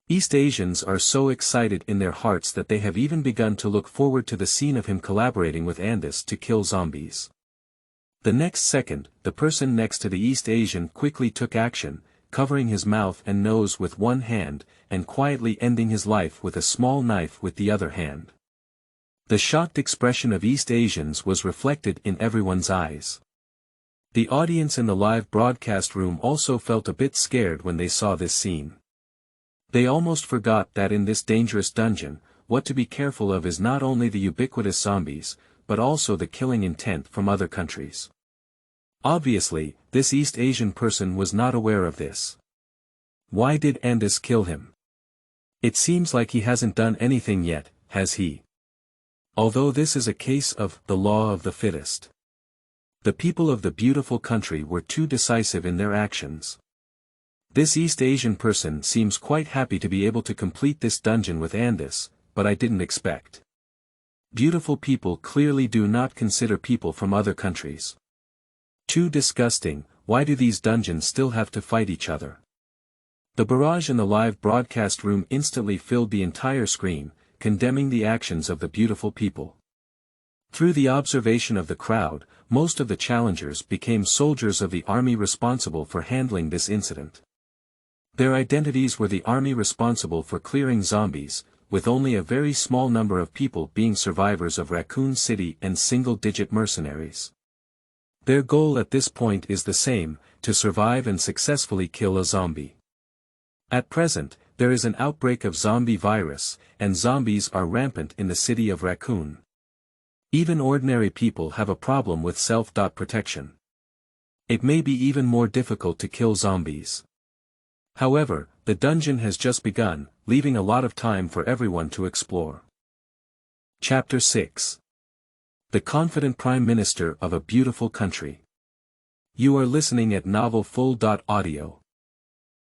East Asians are so excited in their hearts that they have even begun to look forward to the scene of him collaborating with Andos to kill zombies. The next second, the person next to the East Asian quickly took action, covering his mouth and nose with one hand, and quietly ending his life with a small knife with the other hand. The shocked expression of East Asians was reflected in everyone's eyes. The audience in the live broadcast room also felt a bit scared when they saw this scene. They almost forgot that in this dangerous dungeon, what to be careful of is not only the ubiquitous zombies, but also the killing intent from other countries. Obviously, this East Asian person was not aware of this. Why did Andos kill him? It seems like he hasn't done anything yet, has he? Although this is a case of the law of the fittest. The people of the beautiful country were too decisive in their actions. This East Asian person seems quite happy to be able to complete this dungeon with Andos, but I didn't expect. Beautiful people clearly do not consider people from other countries. Too disgusting, why do these dungeons still have to fight each other? The barrage in the live broadcast room instantly filled the entire screen, condemning the actions of the beautiful people. Through the observation of the crowd, most of the challengers became soldiers of the army responsible for handling this incident. Their identities were the army responsible for clearing zombies, with only a very small number of people being survivors of Raccoon City and single-digit mercenaries. Their goal at this point is the same, to survive and successfully kill a zombie. At present, there is an outbreak of zombie virus, and zombies are rampant in the city of Raccoon. Even ordinary people have a problem with self-protection. It may be even more difficult to kill zombies. However, the dungeon has just begun, leaving a lot of time for everyone to explore. Chapter 6. The Confident Prime Minister of a Beautiful Country. You are listening at novel.Audio.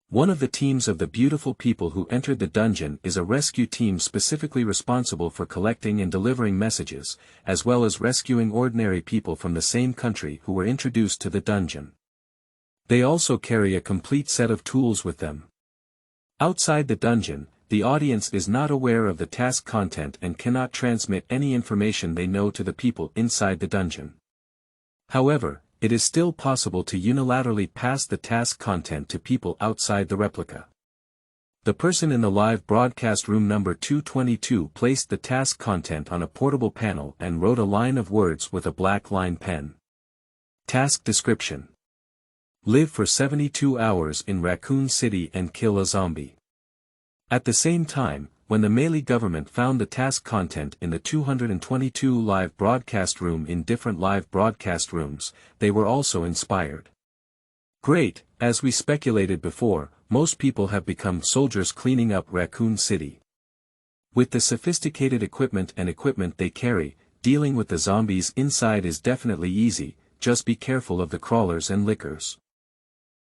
One of the teams of the beautiful people who entered the dungeon is a rescue team specifically responsible for collecting and delivering messages, as well as rescuing ordinary people from the same country who were introduced to the dungeon. They also carry a complete set of tools with them. Outside the dungeon, the audience is not aware of the task content and cannot transmit any information they know to the people inside the dungeon. However, it is still possible to unilaterally pass the task content to people outside the replica. The person in the live broadcast room number 222 placed the task content on a portable panel and wrote a line of words with a black line pen. Task description. Live for 72 hours in Raccoon City and kill a zombie. At the same time, when the Malay government found the task content in the 222 live broadcast room in different live broadcast rooms, they were also inspired. Great, as we speculated before, most people have become soldiers cleaning up Raccoon City. With the sophisticated equipment they carry, dealing with the zombies inside is definitely easy, just be careful of the crawlers and lickers.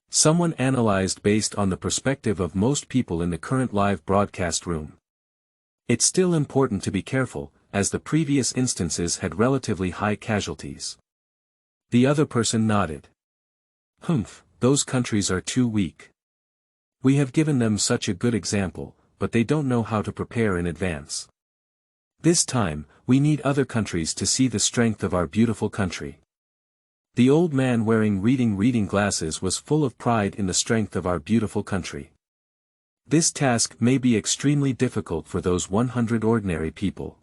Someone analyzed based on the perspective of most people in the current live broadcast room. It's still important to be careful, as the previous instances had relatively high casualties. The other person nodded. Humph, those countries are too weak. We have given them such a good example, but they don't know how to prepare in advance. This time, we need other countries to see the strength of our beautiful country. The old man wearing reading glasses was full of pride in the strength of our beautiful country. This task may be extremely difficult for those 100 ordinary people.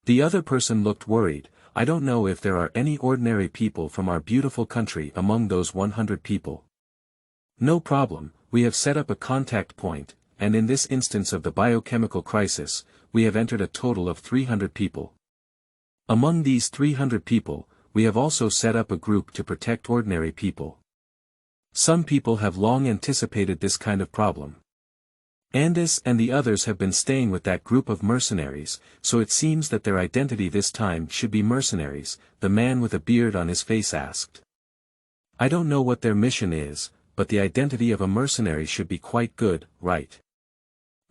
The other person looked worried. I don't know if there are any ordinary people from our beautiful country among those 100 people. No problem, we have set up a contact point, and in this instance of the biochemical crisis, we have entered a total of 300 people. Among these 300 people, we have also set up a group to protect ordinary people. Some people have long anticipated this kind of problem. Andis and the others have been staying with that group of mercenaries, so it seems that their identity this time should be mercenaries, the man with a beard on his face asked. I don't know what their mission is, but the identity of a mercenary should be quite good, right?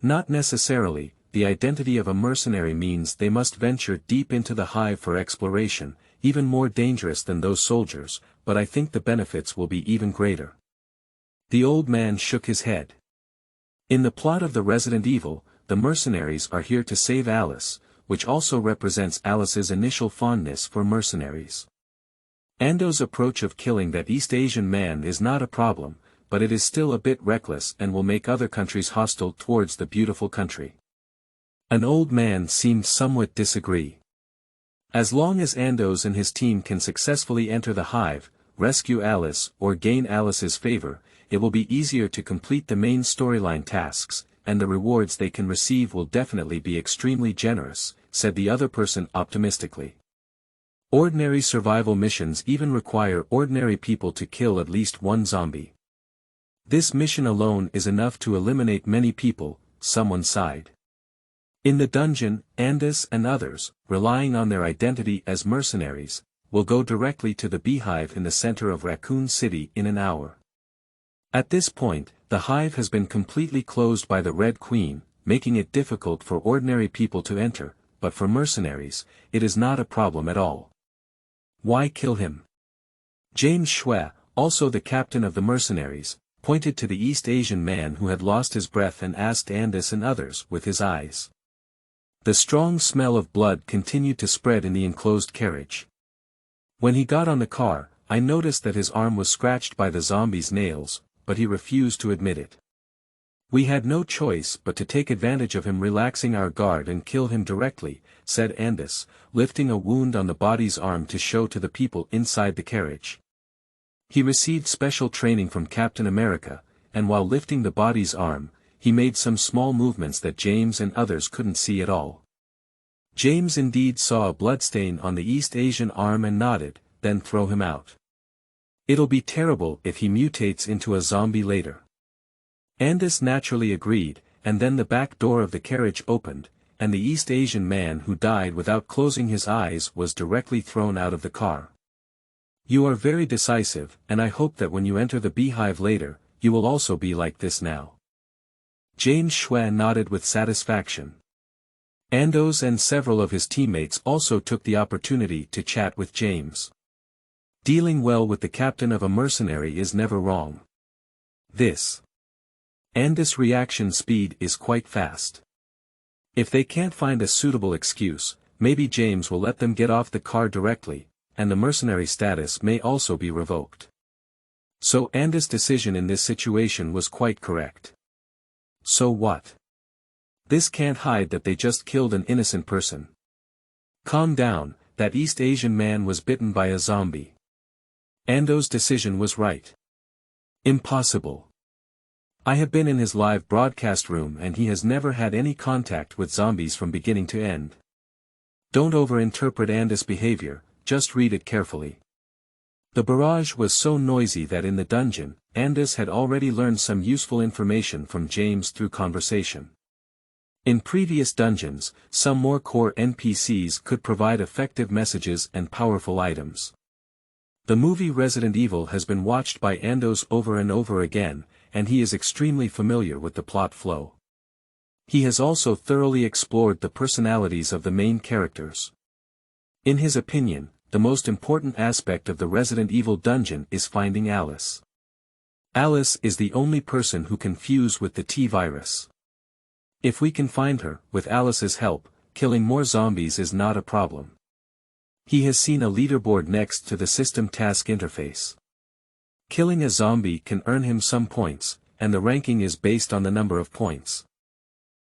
Not necessarily, the identity of a mercenary means they must venture deep into the hive for exploration, even more dangerous than those soldiers, but I think the benefits will be even greater. The old man shook his head. In the plot of the Resident Evil, the mercenaries are here to save Alice, which also represents Alice's initial fondness for mercenaries. Ando's approach of killing that East Asian man is not a problem, but it is still a bit reckless and will make other countries hostile towards the beautiful country. An old man seemed somewhat disagree. As long as Andos and his team can successfully enter the hive, rescue Alice or gain Alice's favor, it will be easier to complete the main storyline tasks, and the rewards they can receive will definitely be extremely generous, said the other person optimistically. Ordinary survival missions even require ordinary people to kill at least one zombie. This mission alone is enough to eliminate many people, someone sighed. In the dungeon, Andis and others, relying on their identity as mercenaries, will go directly to the beehive in the center of Raccoon City in an hour. At this point, the hive has been completely closed by the Red Queen, making it difficult for ordinary people to enter, but for mercenaries, it is not a problem at all. Why kill him? James Shui, also the captain of the mercenaries, pointed to the East Asian man who had lost his breath and asked Andis and others with his eyes. The strong smell of blood continued to spread in the enclosed carriage. When he got on the car, I noticed that his arm was scratched by the zombie's nails, but he refused to admit it. We had no choice but to take advantage of him relaxing our guard and kill him directly, said Andis, lifting a wound on the body's arm to show to the people inside the carriage. He received special training from Captain America, and while lifting the body's arm, he made some small movements that James and others couldn't see at all. James indeed saw a bloodstain on the East Asian arm and nodded, then throw him out. It'll be terrible if he mutates into a zombie later. Andis naturally agreed, and then the back door of the carriage opened, and the East Asian man who died without closing his eyes was directly thrown out of the car. You are very decisive, and I hope that when you enter the beehive later, you will also be like this now. James Xue nodded with satisfaction. Andos and several of his teammates also took the opportunity to chat with James. Dealing well with the captain of a mercenary is never wrong. This Andis' reaction speed is quite fast. If they can't find a suitable excuse, maybe James will let them get off the car directly, and the mercenary status may also be revoked. So Andis' decision in this situation was quite correct. So what? This can't hide that they just killed an innocent person. Calm down, that East Asian man was bitten by a zombie. Ando's decision was right. Impossible. I have been in his live broadcast room and he has never had any contact with zombies from beginning to end. Don't overinterpret Andis' behavior, just read it carefully. The barrage was so noisy that in the dungeon, Andis had already learned some useful information from James through conversation. In previous dungeons, some more core NPCs could provide effective messages and powerful items. The movie Resident Evil has been watched by Andos over and over again, and he is extremely familiar with the plot flow. He has also thoroughly explored the personalities of the main characters. In his opinion, the most important aspect of the Resident Evil dungeon is finding Alice. Alice is the only person who can fuse with the T-virus. If we can find her, with Alice's help, killing more zombies is not a problem. He has seen a leaderboard next to the system task interface. Killing a zombie can earn him some points, and the ranking is based on the number of points.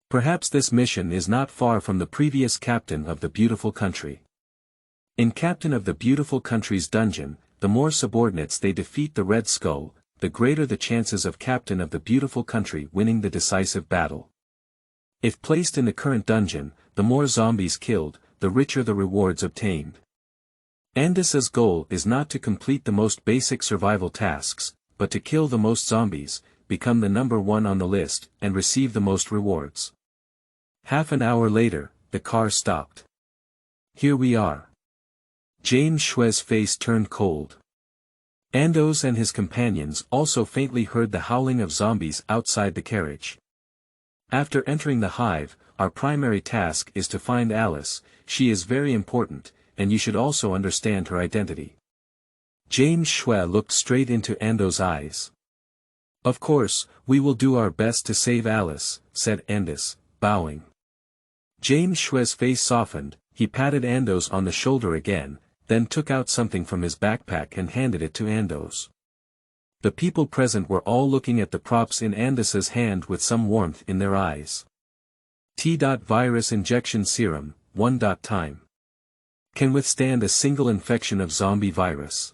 Perhaps this mission is not far from the previous Captain of the Beautiful Country. In Captain of the Beautiful Country's dungeon, the more subordinates they defeat the Red Skull, the greater the chances of Captain of the Beautiful Country winning the decisive battle. If placed in the current dungeon, the more zombies killed, the richer the rewards obtained. Andis's goal is not to complete the most basic survival tasks, but to kill the most zombies, become the number one on the list, and receive the most rewards. Half an hour later, the car stopped. Here we are. James Xue's face turned cold. Andos and his companions also faintly heard the howling of zombies outside the carriage. After entering the hive, our primary task is to find Alice. She is very important, and you should also understand her identity. James Xue looked straight into Ando's eyes. Of course, we will do our best to save Alice, said Andis, bowing. James Xue's face softened, he patted Andos on the shoulder again, then took out something from his backpack and handed it to Andos. The people present were all looking at the props in Andis's hand with some warmth in their eyes. T.Virus injection serum, 1. Time. Can withstand a single infection of zombie virus.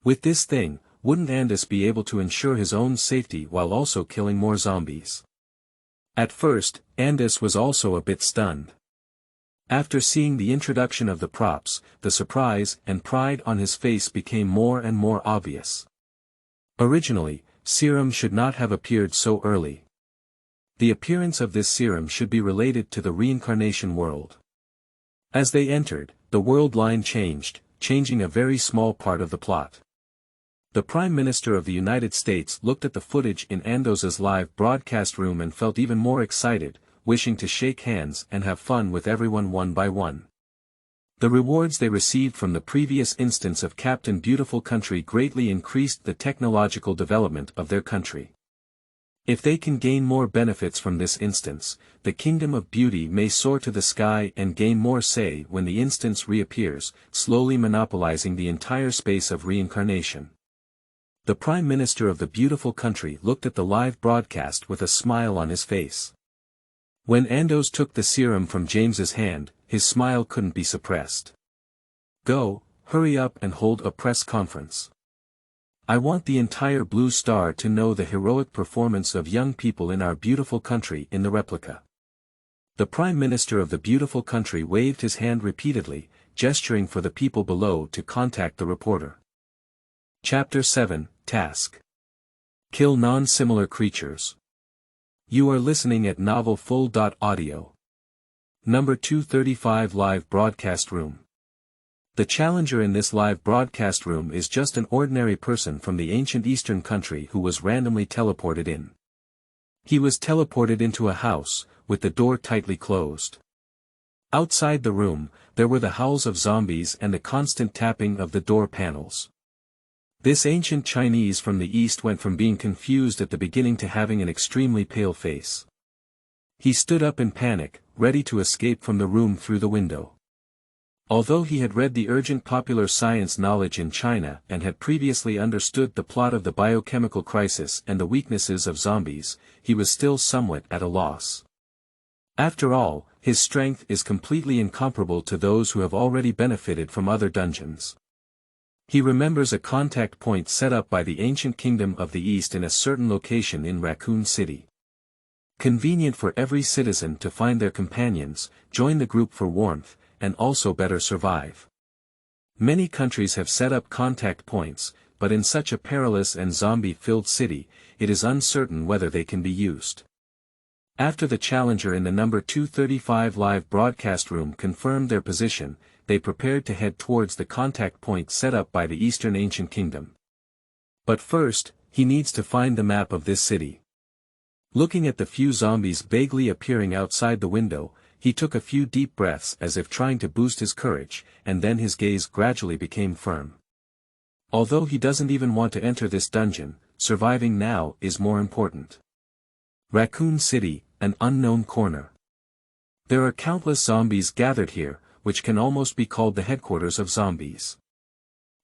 With this thing, wouldn't Andis be able to ensure his own safety while also killing more zombies? At first, Andis was also a bit stunned. After seeing the introduction of the props, the surprise and pride on his face became more and more obvious. Originally, serum should not have appeared so early. The appearance of this serum should be related to the reincarnation world. As they entered, the world line changed, changing a very small part of the plot. The Prime Minister of the United States looked at the footage in Andos's live broadcast room and felt even more excited, wishing to shake hands and have fun with everyone one by one. The rewards they received from the previous instance of Captain Beautiful Country greatly increased the technological development of their country. If they can gain more benefits from this instance, the kingdom of beauty may soar to the sky and gain more say when the instance reappears, slowly monopolizing the entire space of reincarnation. The Prime Minister of the beautiful country looked at the live broadcast with a smile on his face. When Andos took the serum from James's hand, his smile couldn't be suppressed. Go, hurry up and hold a press conference. I want the entire Blue Star to know the heroic performance of young people in our beautiful country in the replica. The Prime Minister of the beautiful country waved his hand repeatedly, gesturing for the people below to contact the reporter. Chapter 7, Task. Kill non-similar creatures. You are listening at Novel Full.Audio. Number 235 Live Broadcast Room. The challenger in this live broadcast room is just an ordinary person from the ancient Eastern country who was randomly teleported in. He was teleported into a house, with the door tightly closed. Outside the room, there were the howls of zombies and the constant tapping of the door panels. This ancient Chinese from the East went from being confused at the beginning to having an extremely pale face. He stood up in panic, ready to escape from the room through the window. Although he had read the urgent popular science knowledge in China and had previously understood the plot of the biochemical crisis and the weaknesses of zombies, he was still somewhat at a loss. After all, his strength is completely incomparable to those who have already benefited from other dungeons. He remembers a contact point set up by the ancient kingdom of the East in a certain location in Raccoon City. Convenient for every citizen to find their companions, join the group for warmth, and also better survive. Many countries have set up contact points, but in such a perilous and zombie-filled city, it is uncertain whether they can be used. After the challenger in the number 235 live broadcast room confirmed their position, they prepared to head towards the contact point set up by the Eastern Ancient Kingdom. But first, he needs to find the map of this city. Looking at the few zombies vaguely appearing outside the window, he took a few deep breaths as if trying to boost his courage, and then his gaze gradually became firm. Although he doesn't even want to enter this dungeon, surviving now is more important. Raccoon City, an unknown corner. There are countless zombies gathered here, which can almost be called the headquarters of zombies.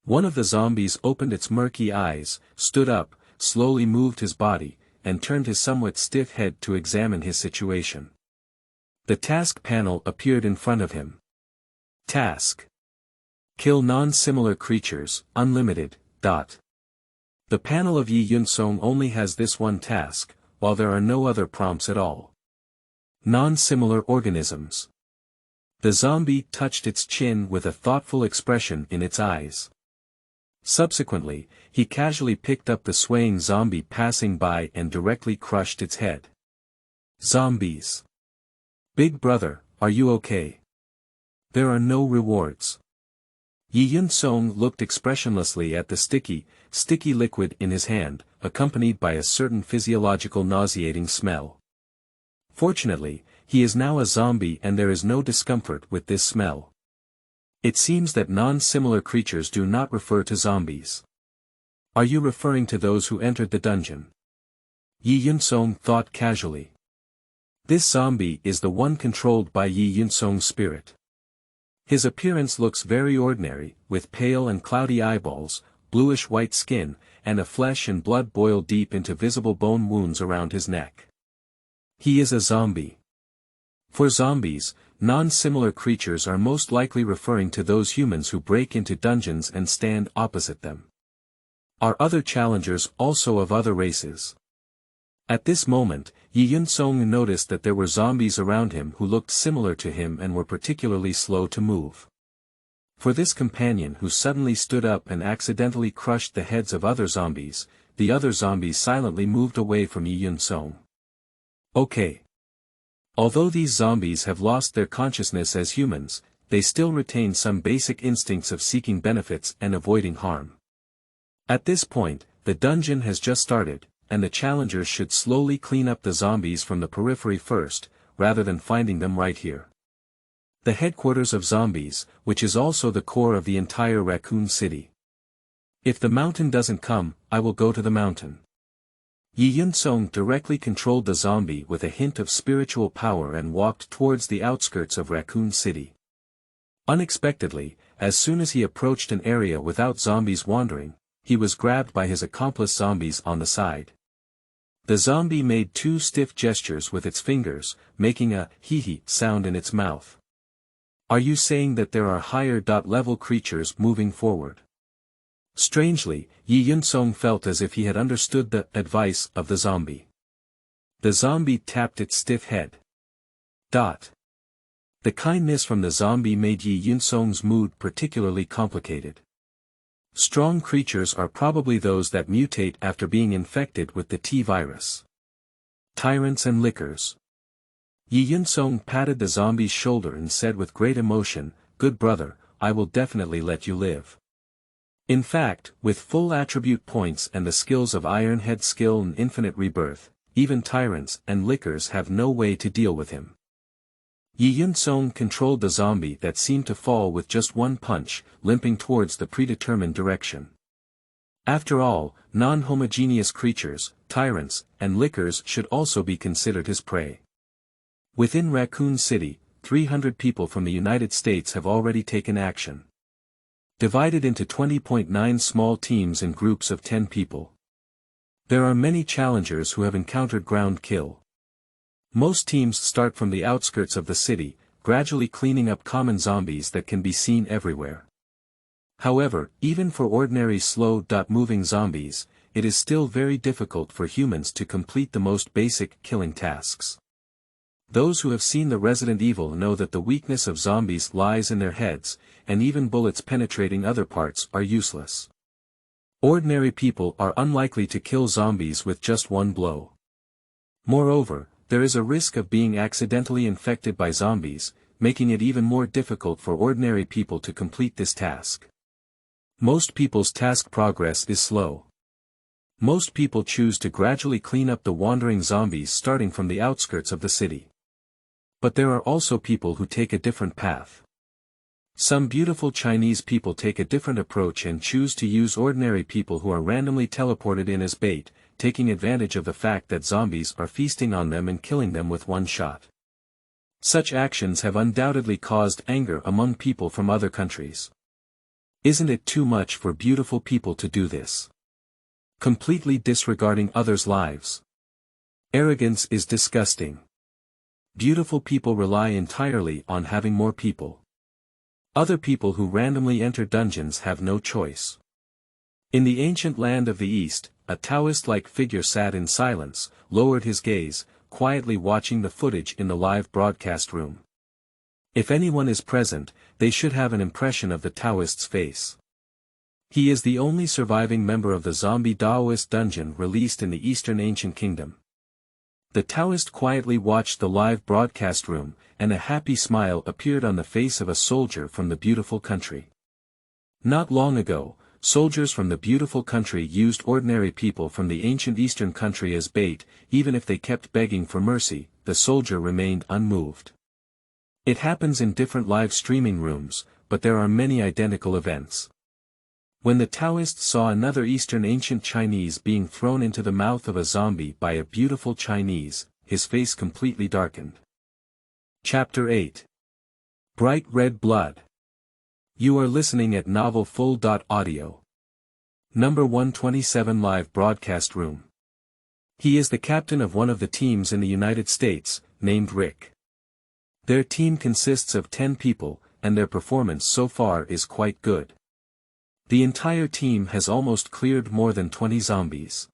One of the zombies opened its murky eyes, stood up, slowly moved his body, and turned his somewhat stiff head to examine his situation. The task panel appeared in front of him. Task. Kill non-similar creatures, unlimited. The panel of Ye Yuncong only has this one task, while there are no other prompts at all. Non-similar organisms. The zombie touched its chin with a thoughtful expression in its eyes. Subsequently, he casually picked up the swaying zombie passing by and directly crushed its head. Zombies. Big brother, are you okay? There are no rewards. Ye Yuncong looked expressionlessly at the sticky liquid in his hand, accompanied by a certain physiological nauseating smell. Fortunately, he is now a zombie and there is no discomfort with this smell. It seems that non-similar creatures do not refer to zombies. Are you referring to those who entered the dungeon? Ye Yuncong thought casually. This zombie is the one controlled by Ye Yuncong's spirit. His appearance looks very ordinary, with pale and cloudy eyeballs, bluish-white skin, and a flesh and blood boiled deep into visible bone wounds around his neck. He is a zombie. For zombies, non-similar creatures are most likely referring to those humans who break into dungeons and stand opposite them. Are other challengers also of other races? At this moment, Ye Yuncong noticed that there were zombies around him who looked similar to him and were particularly slow to move. For this companion who suddenly stood up and accidentally crushed the heads of other zombies, the other zombies silently moved away from Ye Yuncong. Okay. Although these zombies have lost their consciousness as humans, they still retain some basic instincts of seeking benefits and avoiding harm. At this point, the dungeon has just started, and the challengers should slowly clean up the zombies from the periphery first, rather than finding them right here. The headquarters of zombies, which is also the core of the entire Raccoon City. If the mountain doesn't come, I will go to the mountain. Ye Yuncong directly controlled the zombie with a hint of spiritual power and walked towards the outskirts of Raccoon City. Unexpectedly, as soon as he approached an area without zombies wandering, he was grabbed by his accomplice zombies on the side. The zombie made 2 stiff gestures with its fingers, making a hee-hee sound in its mouth. Are you saying that there are higher-level creatures moving forward? Strangely, Ye Yuncong felt as if he had understood the advice of the zombie. The zombie tapped its stiff head. The kindness from the zombie made Ye Yuncong's mood particularly complicated. Strong creatures are probably those that mutate after being infected with the T virus. Tyrants and lickers. Ye Yuncong patted the zombie's shoulder and said with great emotion, "Good brother, I will definitely let you live." In fact, with full attribute points and the skills of Ironhead skill and infinite rebirth, even tyrants and lickers have no way to deal with him. Ye Yuncong controlled the zombie that seemed to fall with just one punch, limping towards the predetermined direction. After all, non-homogeneous creatures, tyrants, and lickers should also be considered his prey. Within Raccoon City, 300 people from the United States have already taken action. Divided into 20.9 small teams in groups of 10 people. There are many challengers who have encountered ground kill. Most teams start from the outskirts of the city, gradually cleaning up common zombies that can be seen everywhere. However, even for ordinary slow-moving zombies, it is still very difficult for humans to complete the most basic killing tasks. Those who have seen the Resident Evil know that the weakness of zombies lies in their heads, and even bullets penetrating other parts are useless. Ordinary people are unlikely to kill zombies with just one blow. Moreover, there is a risk of being accidentally infected by zombies, making it even more difficult for ordinary people to complete this task. Most people's task progress is slow. Most people choose to gradually clean up the wandering zombies starting from the outskirts of the city. But there are also people who take a different path. Some beautiful Chinese people take a different approach and choose to use ordinary people who are randomly teleported in as bait, taking advantage of the fact that zombies are feasting on them and killing them with one shot. Such actions have undoubtedly caused anger among people from other countries. Isn't it too much for beautiful people to do this? Completely disregarding others' lives. Arrogance is disgusting. Beautiful people rely entirely on having more people. Other people who randomly enter dungeons have no choice. In the ancient land of the East, a Taoist-like figure sat in silence, lowered his gaze, quietly watching the footage in the live broadcast room. If anyone is present, they should have an impression of the Taoist's face. He is the only surviving member of the zombie Taoist dungeon released in the Eastern Ancient Kingdom. The Taoist quietly watched the live broadcast room, and a happy smile appeared on the face of a soldier from the beautiful country. Not long ago, soldiers from the beautiful country used ordinary people from the ancient Eastern country as bait, even if they kept begging for mercy, the soldier remained unmoved. It happens in different live streaming rooms, but there are many identical events. When the Taoist saw another Eastern ancient Chinese being thrown into the mouth of a zombie by a beautiful Chinese, his face completely darkened. Chapter 8. Bright Red Blood. You are listening at novel.Full.audio. Number 127 Live Broadcast Room. He is the captain of one of the teams in the United States, named Rick. Their team consists of 10 people, and their performance so far is quite good. The entire team has almost cleared more than 20 zombies.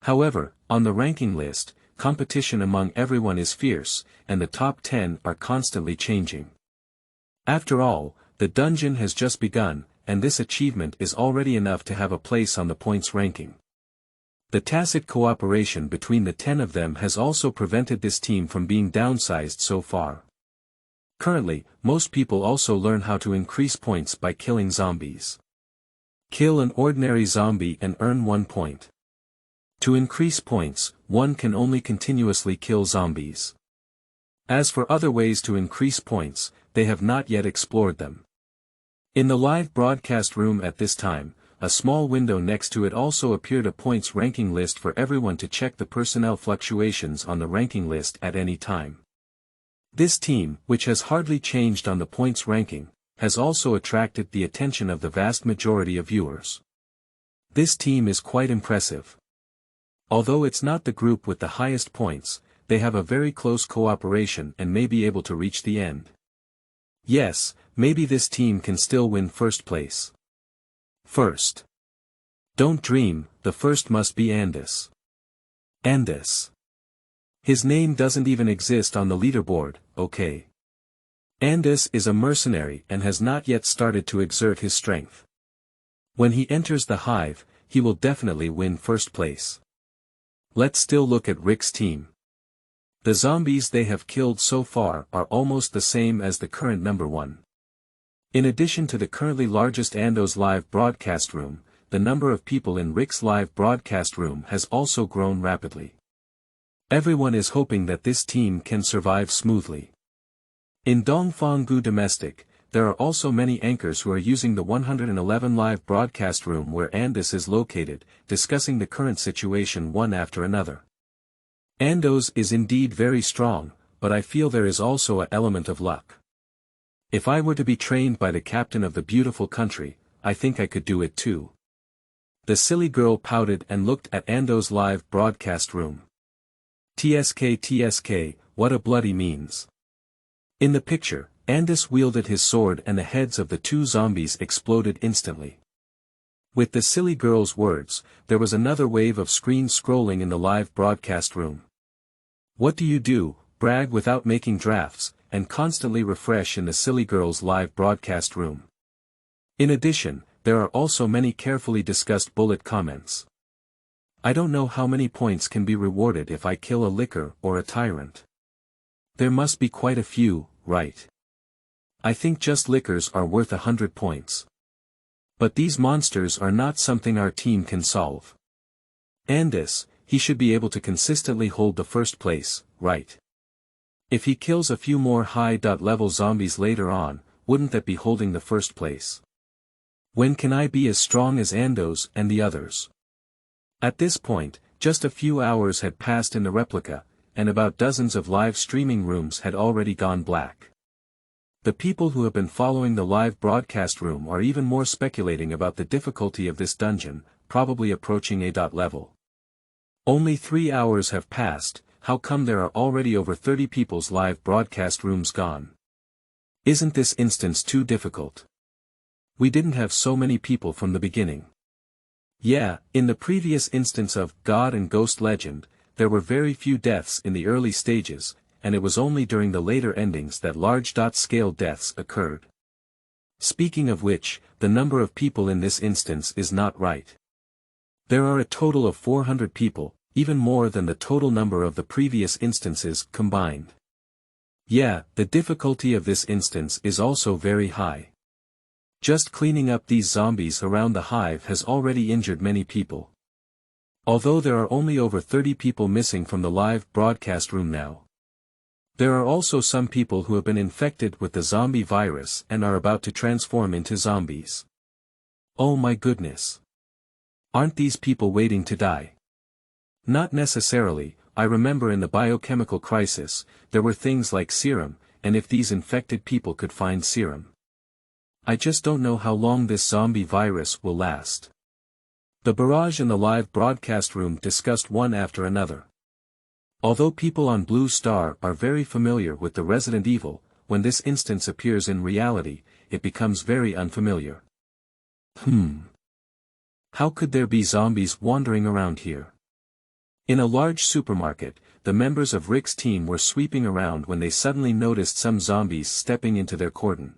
However, on the ranking list, competition among everyone is fierce, and the top 10 are constantly changing. After all, the dungeon has just begun, and this achievement is already enough to have a place on the points ranking. The tacit cooperation between the 10 of them has also prevented this team from being downsized so far. Currently, most people also learn how to increase points by killing zombies. Kill an ordinary zombie and earn 1 point. To increase points, one can only continuously kill zombies. As for other ways to increase points, they have not yet explored them. In the live broadcast room at this time, a small window next to it also appeared a points ranking list for everyone to check the personnel fluctuations on the ranking list at any time. This team, which has hardly changed on the points ranking, has also attracted the attention of the vast majority of viewers. This team is quite impressive. Although it's not the group with the highest points, they have a very close cooperation and may be able to reach the end. Yes, maybe this team can still win first place. First. Don't dream, the first must be Andis. Andis. His name doesn't even exist on the leaderboard, okay. Andis is a mercenary and has not yet started to exert his strength. When he enters the hive, he will definitely win first place. Let's still look at Rick's team. The zombies they have killed so far are almost the same as the current number 1. In addition to the currently largest Ando's live broadcast room, the number of people in Rick's live broadcast room has also grown rapidly. Everyone is hoping that this team can survive smoothly. In Dongfanggu Domestic, there are also many anchors who are using the 111 live broadcast room where Andis is located, discussing the current situation one after another. Ando's is indeed very strong, but I feel there is also an element of luck. If I were to be trained by the captain of the beautiful country, I think I could do it too. The silly girl pouted and looked at Ando's live broadcast room. TSK, what a bloody means. In the picture, Andis wielded his sword and the heads of the 2 zombies exploded instantly. With the silly girl's words, there was another wave of screen scrolling in the live broadcast room. What do? Brag without making drafts, and constantly refresh in the silly girl's live broadcast room. In addition, there are also many carefully discussed bullet comments. I don't know how many points can be rewarded if I kill a licker or a tyrant. There must be quite a few, right? I think just lickers are worth 100 points. But these monsters are not something our team can solve. Andis, he should be able to consistently hold the first place, right? If he kills a few more high-level zombies later on, wouldn't that be holding the first place? When can I be as strong as Andos and the others? At this point, just a few hours had passed in the replica, and about dozens of live streaming rooms had already gone black. The people who have been following the live broadcast room are even more speculating about the difficulty of this dungeon, probably approaching A. level. Only 3 hours have passed, how come there are already over 30 people's live broadcast rooms gone? Isn't this instance too difficult? We didn't have so many people from the beginning. Yeah, in the previous instance of God and Ghost Legend, there were very few deaths in the early stages, and it was only during the later endings that large-scale deaths occurred. Speaking of which, the number of people in this instance is not right. There are a total of 400 people, even more than the total number of the previous instances combined. Yeah, the difficulty of this instance is also very high. Just cleaning up these zombies around the hive has already injured many people. Although there are only over 30 people missing from the live broadcast room now. There are also some people who have been infected with the zombie virus and are about to transform into zombies. Oh my goodness. Aren't these people waiting to die? Not necessarily. I remember in the biochemical crisis, there were things like serum, and if these infected people could find serum. I just don't know how long this zombie virus will last. The barrage in the live broadcast room discussed one after another. Although people on Blue Star are very familiar with the Resident Evil, when this instance appears in reality, it becomes very unfamiliar. How could there be zombies wandering around here? In a large supermarket, the members of Rick's team were sweeping around when they suddenly noticed some zombies stepping into their cordon.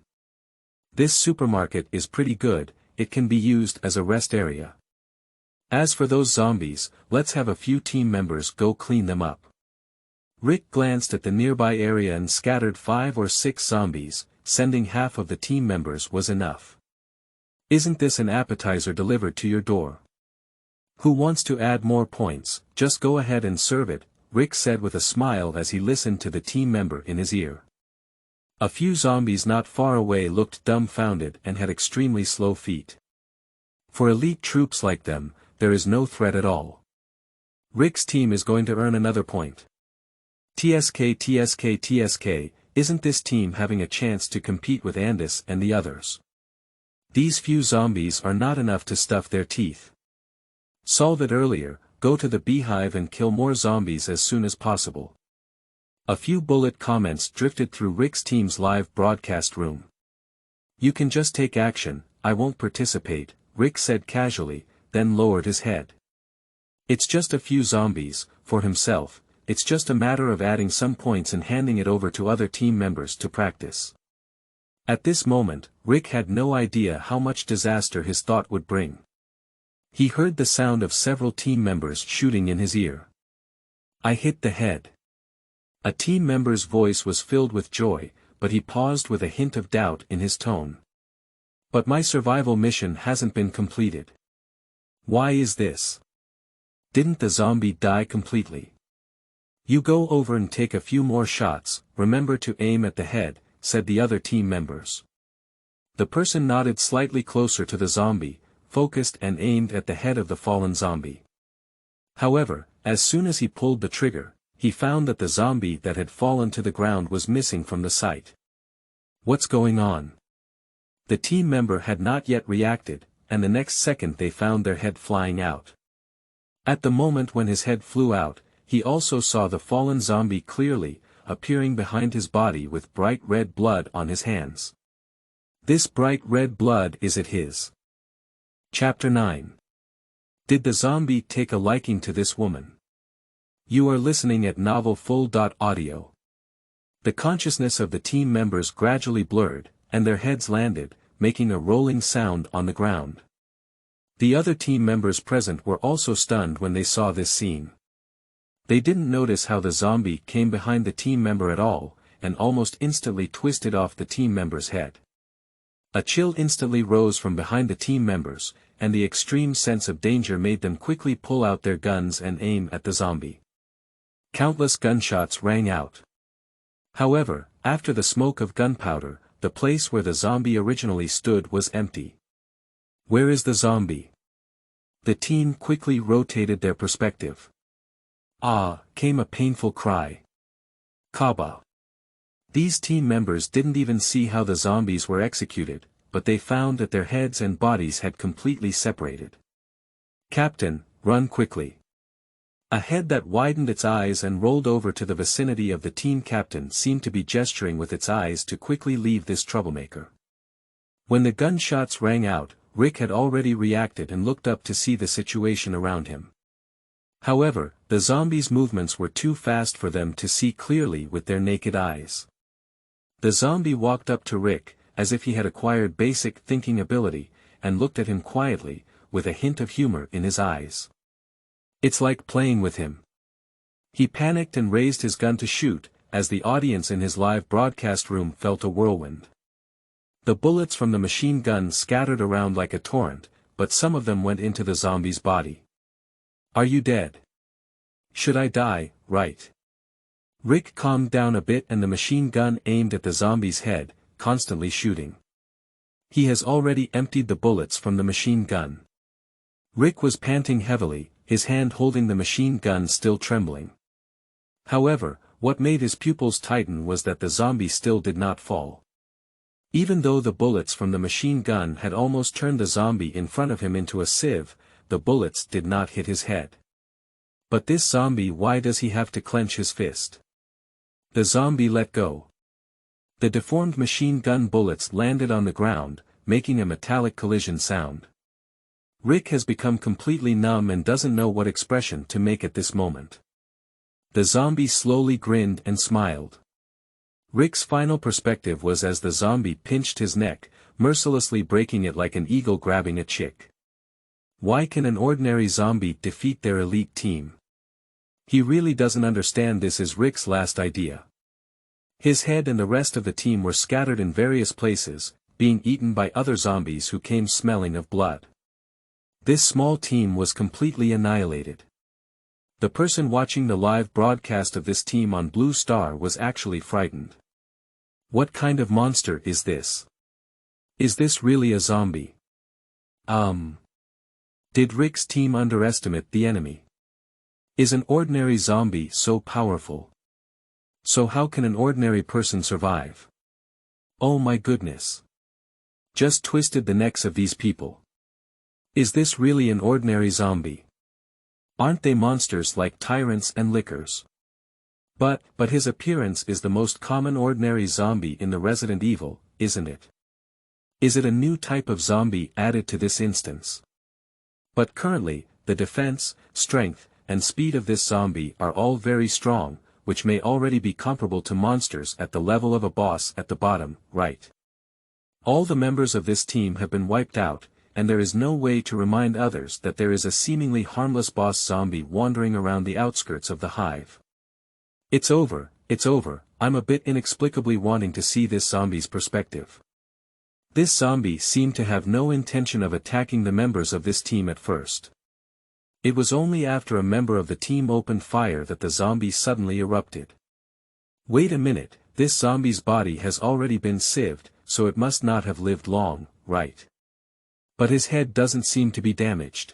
This supermarket is pretty good, it can be used as a rest area. As for those zombies, let's have a few team members go clean them up. Rick glanced at the nearby area and scattered 5 or 6 zombies, sending half of the team members was enough. Isn't this an appetizer delivered to your door? Who wants to add more points, just go ahead and serve it, Rick said with a smile as he listened to the team member in his ear. A few zombies not far away looked dumbfounded and had extremely slow feet. For elite troops like them, there is no threat at all. Rick's team is going to earn another point. TSK, isn't this team having a chance to compete with Andis and the others? These few zombies are not enough to stuff their teeth. Solve it earlier, go to the beehive and kill more zombies as soon as possible. A few bullet comments drifted through Rick's team's live broadcast room. You can just take action, I won't participate, Rick said casually, then lowered his head. It's just a few zombies, for himself, it's just a matter of adding some points and handing it over to other team members to practice. At this moment, Rick had no idea how much disaster his thought would bring. He heard the sound of several team members shooting in his ear. I hit the head. A team member's voice was filled with joy, but he paused with a hint of doubt in his tone. But my survival mission hasn't been completed. Why is this? Didn't the zombie die completely? You go over and take a few more shots, remember to aim at the head, said the other team members. The person nodded slightly closer to the zombie, focused and aimed at the head of the fallen zombie. However, as soon as he pulled the trigger, he found that the zombie that had fallen to the ground was missing from the sight. What's going on? The team member had not yet reacted, and the next second they found their head flying out. At the moment when his head flew out, he also saw the fallen zombie clearly, appearing behind his body with bright red blood on his hands. This bright red blood is it his? Chapter 9. Did the zombie take a liking to this woman? You are listening at novel.Audio. The consciousness of the team members gradually blurred, and their heads landed, making a rolling sound on the ground. The other team members present were also stunned when they saw this scene. They didn't notice how the zombie came behind the team member at all, and almost instantly twisted off the team member's head. A chill instantly rose from behind the team members, and the extreme sense of danger made them quickly pull out their guns and aim at the zombie. Countless gunshots rang out. However, after the smoke of gunpowder, the place where the zombie originally stood was empty. Where is the zombie? The team quickly rotated their perspective. Ah, came a painful cry. Kaba. These team members didn't even see how the zombies were executed, but they found that their heads and bodies had completely separated. Captain, run quickly. A head that widened its eyes and rolled over to the vicinity of the team captain seemed to be gesturing with its eyes to quickly leave this troublemaker. When the gunshots rang out, Rick had already reacted and looked up to see the situation around him. However, the zombies' movements were too fast for them to see clearly with their naked eyes. The zombie walked up to Rick, as if he had acquired basic thinking ability, and looked at him quietly, with a hint of humor in his eyes. It's like playing with him. He panicked and raised his gun to shoot, as the audience in his live broadcast room felt a whirlwind. The bullets from the machine gun scattered around like a torrent, but some of them went into the zombie's body. Are you dead? Should I die, right? Rick calmed down a bit and the machine gun aimed at the zombie's head, constantly shooting. He has already emptied the bullets from the machine gun. Rick was panting heavily, his hand holding the machine gun still trembling. However, what made his pupils tighten was that the zombie still did not fall. Even though the bullets from the machine gun had almost turned the zombie in front of him into a sieve, the bullets did not hit his head. But this zombie, why does he have to clench his fist? The zombie let go. The deformed machine gun bullets landed on the ground, making a metallic collision sound. Rick has become completely numb and doesn't know what expression to make at this moment. The zombie slowly grinned and smiled. Rick's final perspective was as the zombie pinched his neck, mercilessly breaking it like an eagle grabbing a chick. Why can an ordinary zombie defeat their elite team? He really doesn't understand. This is Rick's last idea. His head and the rest of the team were scattered in various places, being eaten by other zombies who came smelling of blood. This small team was completely annihilated. The person watching the live broadcast of this team on Blue Star was actually frightened. What kind of monster is this? Is this really a zombie? Did Rick's team underestimate the enemy? Is an ordinary zombie so powerful? So how can an ordinary person survive? Oh my goodness. Just twisted the necks of these people. Is this really an ordinary zombie? Aren't they monsters like tyrants and lickers? But his appearance is the most common ordinary zombie in the Resident Evil, isn't it? Is it a new type of zombie added to this instance? But currently, the defense, strength, and speed of this zombie are all very strong, which may already be comparable to monsters at the level of a boss at the bottom, right? All the members of this team have been wiped out, and there is no way to remind others that there is a seemingly harmless boss zombie wandering around the outskirts of the hive. It's over, I'm a bit inexplicably wanting to see this zombie's perspective. This zombie seemed to have no intention of attacking the members of this team at first. It was only after a member of the team opened fire that the zombie suddenly erupted. Wait a minute, this zombie's body has already been sieved, so it must not have lived long, right? But his head doesn't seem to be damaged.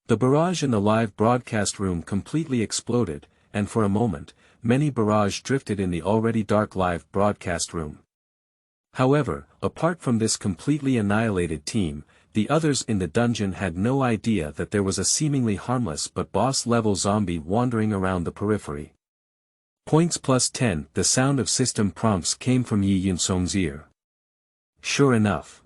The barrage in the live broadcast room completely exploded, and for a moment, many barrage drifted in the already dark live broadcast room. However, apart from this completely annihilated team, the others in the dungeon had no idea that there was a seemingly harmless but boss-level zombie wandering around the periphery. Points plus 10. The sound of system prompts came from Ye Yuncong's ear. Sure enough.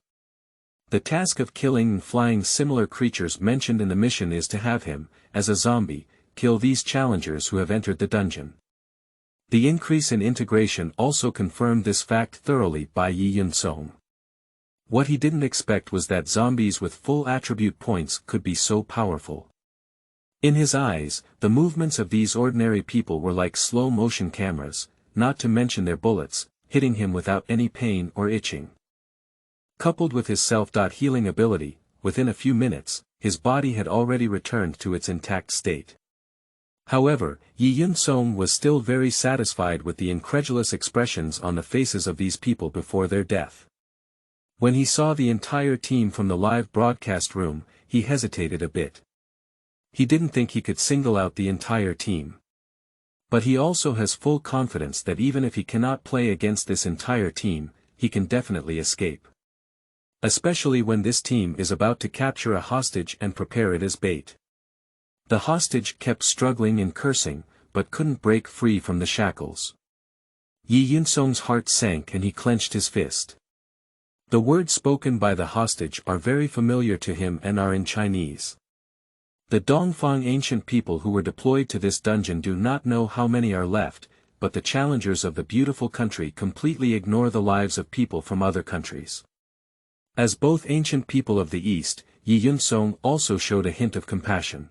The task of killing and flying similar creatures mentioned in the mission is to have him, as a zombie, kill these challengers who have entered the dungeon. The increase in integration also confirmed this fact thoroughly by Ye Yuncong. What he didn't expect was that zombies with full attribute points could be so powerful. In his eyes, the movements of these ordinary people were like slow-motion cameras, not to mention their bullets, hitting him without any pain or itching. Coupled with his self-healing ability, within a few minutes, his body had already returned to its intact state. However, Ye Yuncong was still very satisfied with the incredulous expressions on the faces of these people before their death. When he saw the entire team from the live broadcast room, he hesitated a bit. He didn't think he could single out the entire team. But he also has full confidence that even if he cannot play against this entire team, he can definitely escape. Especially when this team is about to capture a hostage and prepare it as bait. The hostage kept struggling and cursing, but couldn't break free from the shackles. Ye Yuncong's heart sank and he clenched his fist. The words spoken by the hostage are very familiar to him and are in Chinese. The Dongfang ancient people who were deployed to this dungeon do not know how many are left, but the challengers of the beautiful country completely ignore the lives of people from other countries. As both ancient people of the East, Ye Yuncong also showed a hint of compassion.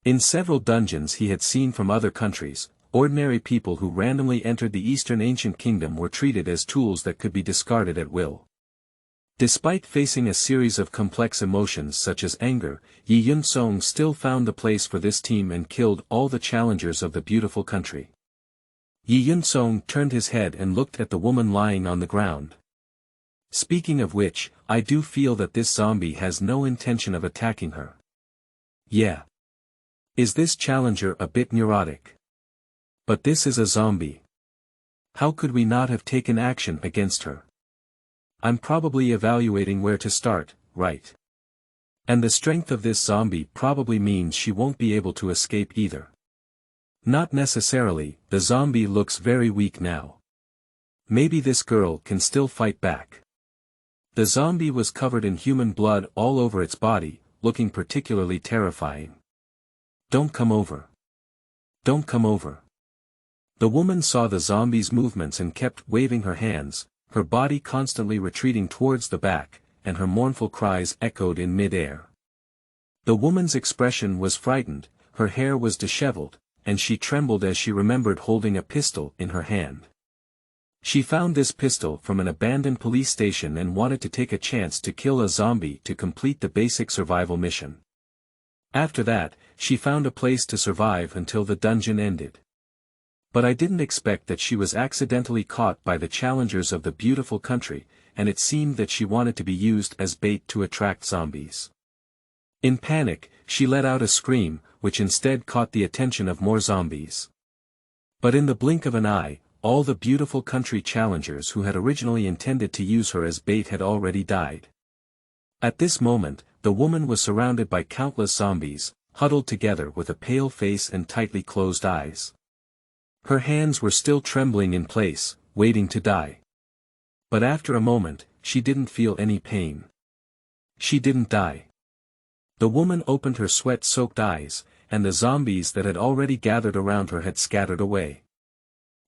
In several dungeons he had seen from other countries, ordinary people who randomly entered the Eastern Ancient Kingdom were treated as tools that could be discarded at will. Despite facing a series of complex emotions such as anger, Ye Yuncong still found a place for this team and killed all the challengers of the beautiful country. Ye Yuncong turned his head and looked at the woman lying on the ground. Speaking of which, I do feel that this zombie has no intention of attacking her. Yeah. Is this challenger a bit neurotic? But this is a zombie. How could we not have taken action against her? I'm probably evaluating where to start, right? And the strength of this zombie probably means she won't be able to escape either. Not necessarily, the zombie looks very weak now. Maybe this girl can still fight back. The zombie was covered in human blood all over its body, looking particularly terrifying. Don't come over. Don't come over. The woman saw the zombie's movements and kept waving her hands, her body constantly retreating towards the back, and her mournful cries echoed in mid-air. The woman's expression was frightened, her hair was disheveled, and she trembled as she remembered holding a pistol in her hand. She found this pistol from an abandoned police station and wanted to take a chance to kill a zombie to complete the basic survival mission. After that, she found a place to survive until the dungeon ended. But I didn't expect that she was accidentally caught by the challengers of the beautiful country, and it seemed that she wanted to be used as bait to attract zombies. In panic, she let out a scream, which instead caught the attention of more zombies. But in the blink of an eye, all the beautiful country challengers who had originally intended to use her as bait had already died. At this moment, the woman was surrounded by countless zombies, huddled together with a pale face and tightly closed eyes. Her hands were still trembling in place, waiting to die. But after a moment, she didn't feel any pain. She didn't die. The woman opened her sweat-soaked eyes, and the zombies that had already gathered around her had scattered away.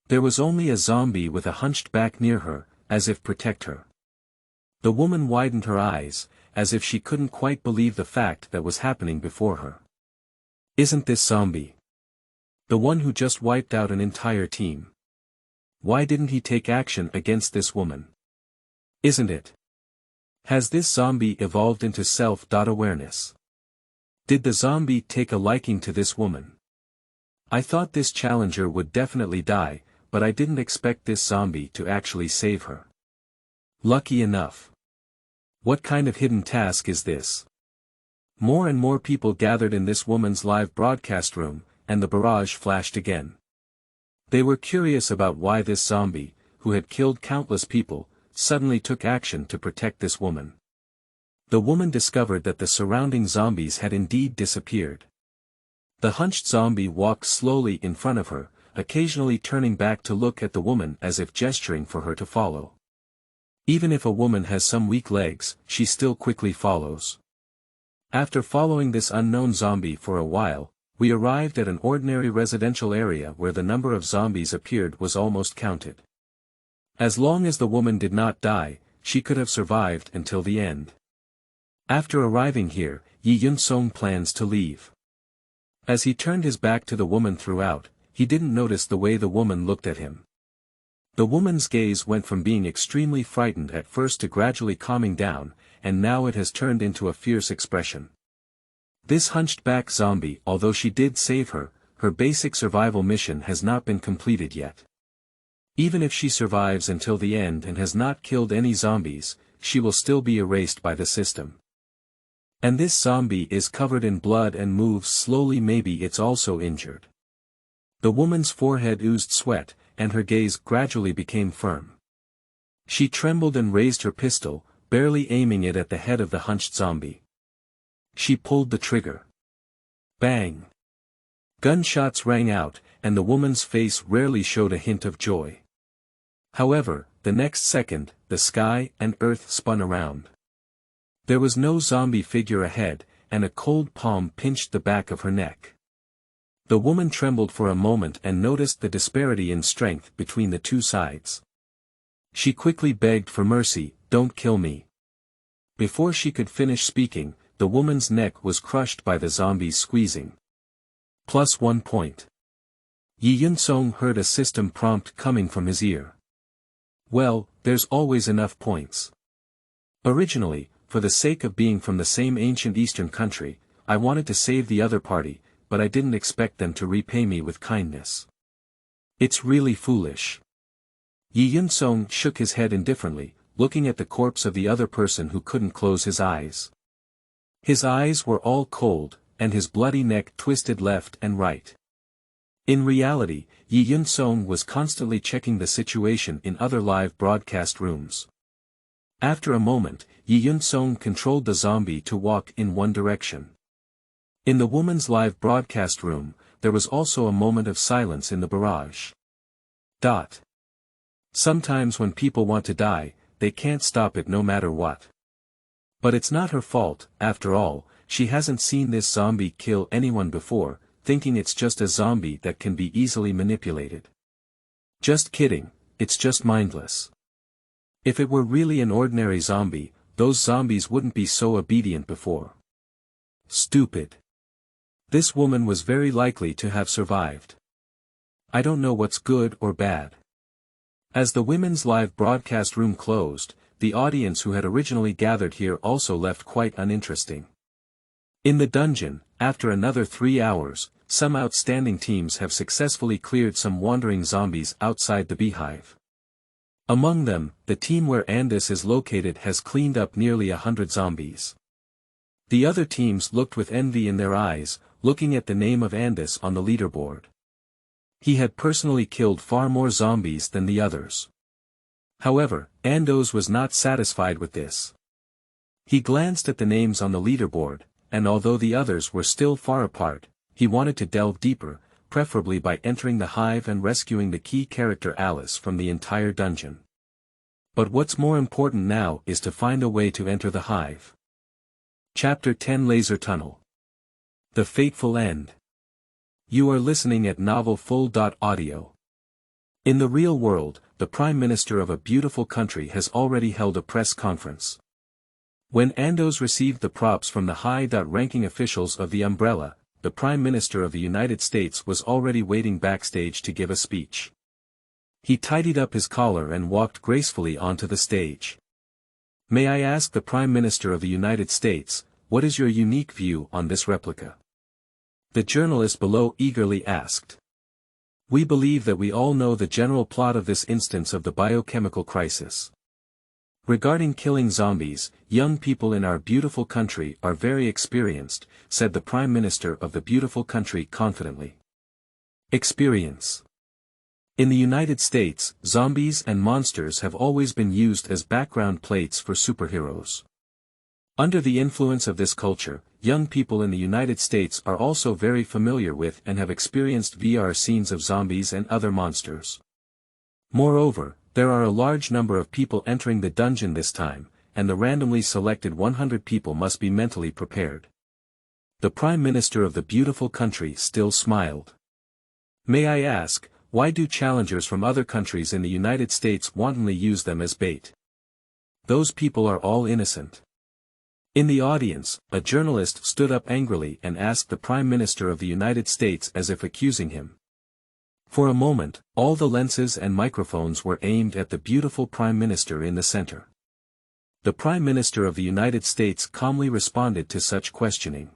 There was only a zombie with a hunched back near her, as if to protect her. The woman widened her eyes, as if she couldn't quite believe the fact that was happening before her. Isn't this zombie the one who just wiped out an entire team? Why didn't he take action against this woman? Isn't it? Has this zombie evolved into self-awareness? Did the zombie take a liking to this woman? I thought this challenger would definitely die, but I didn't expect this zombie to actually save her. Lucky enough. What kind of hidden task is this? More and more people gathered in this woman's live broadcast room, and the barrage flashed again. They were curious about why this zombie, who had killed countless people, suddenly took action to protect this woman. The woman discovered that the surrounding zombies had indeed disappeared. The hunched zombie walked slowly in front of her, occasionally turning back to look at the woman as if gesturing for her to follow. Even if a woman has some weak legs, she still quickly follows. After following this unknown zombie for a while, we arrived at an ordinary residential area where the number of zombies appeared was almost counted. As long as the woman did not die, she could have survived until the end. After arriving here, Ye Yuncong plans to leave. As he turned his back to the woman throughout, he didn't notice the way the woman looked at him. The woman's gaze went from being extremely frightened at first to gradually calming down, and now it has turned into a fierce expression. This hunched-back zombie, although she did save her, her basic survival mission has not been completed yet. Even if she survives until the end and has not killed any zombies, she will still be erased by the system. And this zombie is covered in blood and moves slowly. Maybe it's also injured. The woman's forehead oozed sweat, and her gaze gradually became firm. She trembled and raised her pistol, barely aiming it at the head of the hunched zombie. She pulled the trigger. Bang! Gunshots rang out, and the woman's face rarely showed a hint of joy. However, the next second, the sky and earth spun around. There was no zombie figure ahead, and a cold palm pinched the back of her neck. The woman trembled for a moment and noticed the disparity in strength between the two sides. She quickly begged for mercy, "Don't kill me." Before she could finish speaking, the woman's neck was crushed by the zombies squeezing. +1 point. Ye Yuncong heard a system prompt coming from his ear. Well, there's always enough points. Originally, for the sake of being from the same ancient eastern country, I wanted to save the other party, but I didn't expect them to repay me with kindness. It's really foolish. Ye Yuncong shook his head indifferently, looking at the corpse of the other person who couldn't close his eyes. His eyes were all cold, and his bloody neck twisted left and right. In reality, Ye Yuncong was constantly checking the situation in other live broadcast rooms. After a moment, Ye Yuncong controlled the zombie to walk in one direction. In the woman's live broadcast room, there was also a moment of silence in the barrage. Sometimes when people want to die, they can't stop it no matter what. But it's not her fault, after all, she hasn't seen this zombie kill anyone before, thinking it's just a zombie that can be easily manipulated. Just kidding, it's just mindless. If it were really an ordinary zombie, those zombies wouldn't be so obedient before. Stupid. This woman was very likely to have survived. I don't know what's good or bad. As the women's live broadcast room closed, the audience who had originally gathered here also left quite uninteresting. In the dungeon, after another 3 hours, some outstanding teams have successfully cleared some wandering zombies outside the beehive. Among them, the team where Andis is located has cleaned up nearly 100 zombies. The other teams looked with envy in their eyes, looking at the name of Andis on the leaderboard. He had personally killed far more zombies than the others. However, Andos was not satisfied with this. He glanced at the names on the leaderboard, and although the others were still far apart, he wanted to delve deeper, preferably by entering the hive and rescuing the key character Alice from the entire dungeon. But what's more important now is to find a way to enter the hive. Chapter 10 Laser Tunnel. The Fateful End. You are listening at novel.Audio. In the real world, the Prime Minister of a beautiful country has already held a press conference. When Andos received the props from the high-ranking officials of the Umbrella, the Prime Minister of the United States was already waiting backstage to give a speech. He tidied up his collar and walked gracefully onto the stage. May I ask the Prime Minister of the United States, what is your unique view on this replica? The journalist below eagerly asked. We believe that we all know the general plot of this instance of the biochemical crisis. Regarding killing zombies, young people in our beautiful country are very experienced, said the Prime Minister of the beautiful country confidently. Experience. In the United States, zombies and monsters have always been used as background plates for superheroes. Under the influence of this culture, young people in the United States are also very familiar with and have experienced VR scenes of zombies and other monsters. Moreover, there are a large number of people entering the dungeon this time, and the randomly selected 100 people must be mentally prepared. The Prime Minister of the beautiful country still smiled. May I ask, why do challengers from other countries in the United States wantonly use them as bait? Those people are all innocent. In the audience, a journalist stood up angrily and asked the Prime Minister of the United States as if accusing him. For a moment, all the lenses and microphones were aimed at the beautiful Prime Minister in the center. The Prime Minister of the United States calmly responded to such questioning.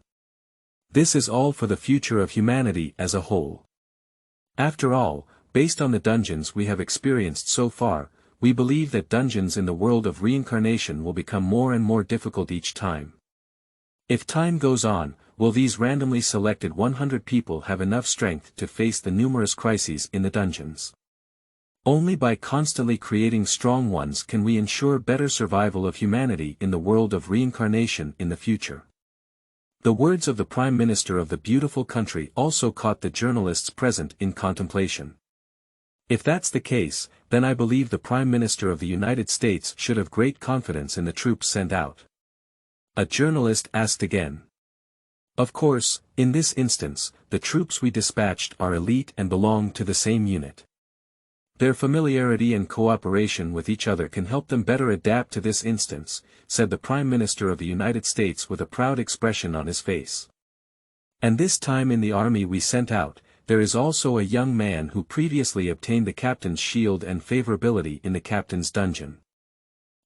This is all for the future of humanity as a whole. After all, based on the dungeons we have experienced so far, we believe that dungeons in the world of reincarnation will become more and more difficult each time. If time goes on, will these randomly selected 100 people have enough strength to face the numerous crises in the dungeons? Only by constantly creating strong ones can we ensure better survival of humanity in the world of reincarnation in the future. The words of the Prime Minister of the beautiful country also caught the journalists present in contemplation. If that's the case, then I believe the Prime Minister of the United States should have great confidence in the troops sent out. A journalist asked again. Of course, in this instance, the troops we dispatched are elite and belong to the same unit. Their familiarity and cooperation with each other can help them better adapt to this instance, said the Prime Minister of the United States with a proud expression on his face. And this time in the army we sent out, there is also a young man who previously obtained the captain's shield and favorability in the captain's dungeon.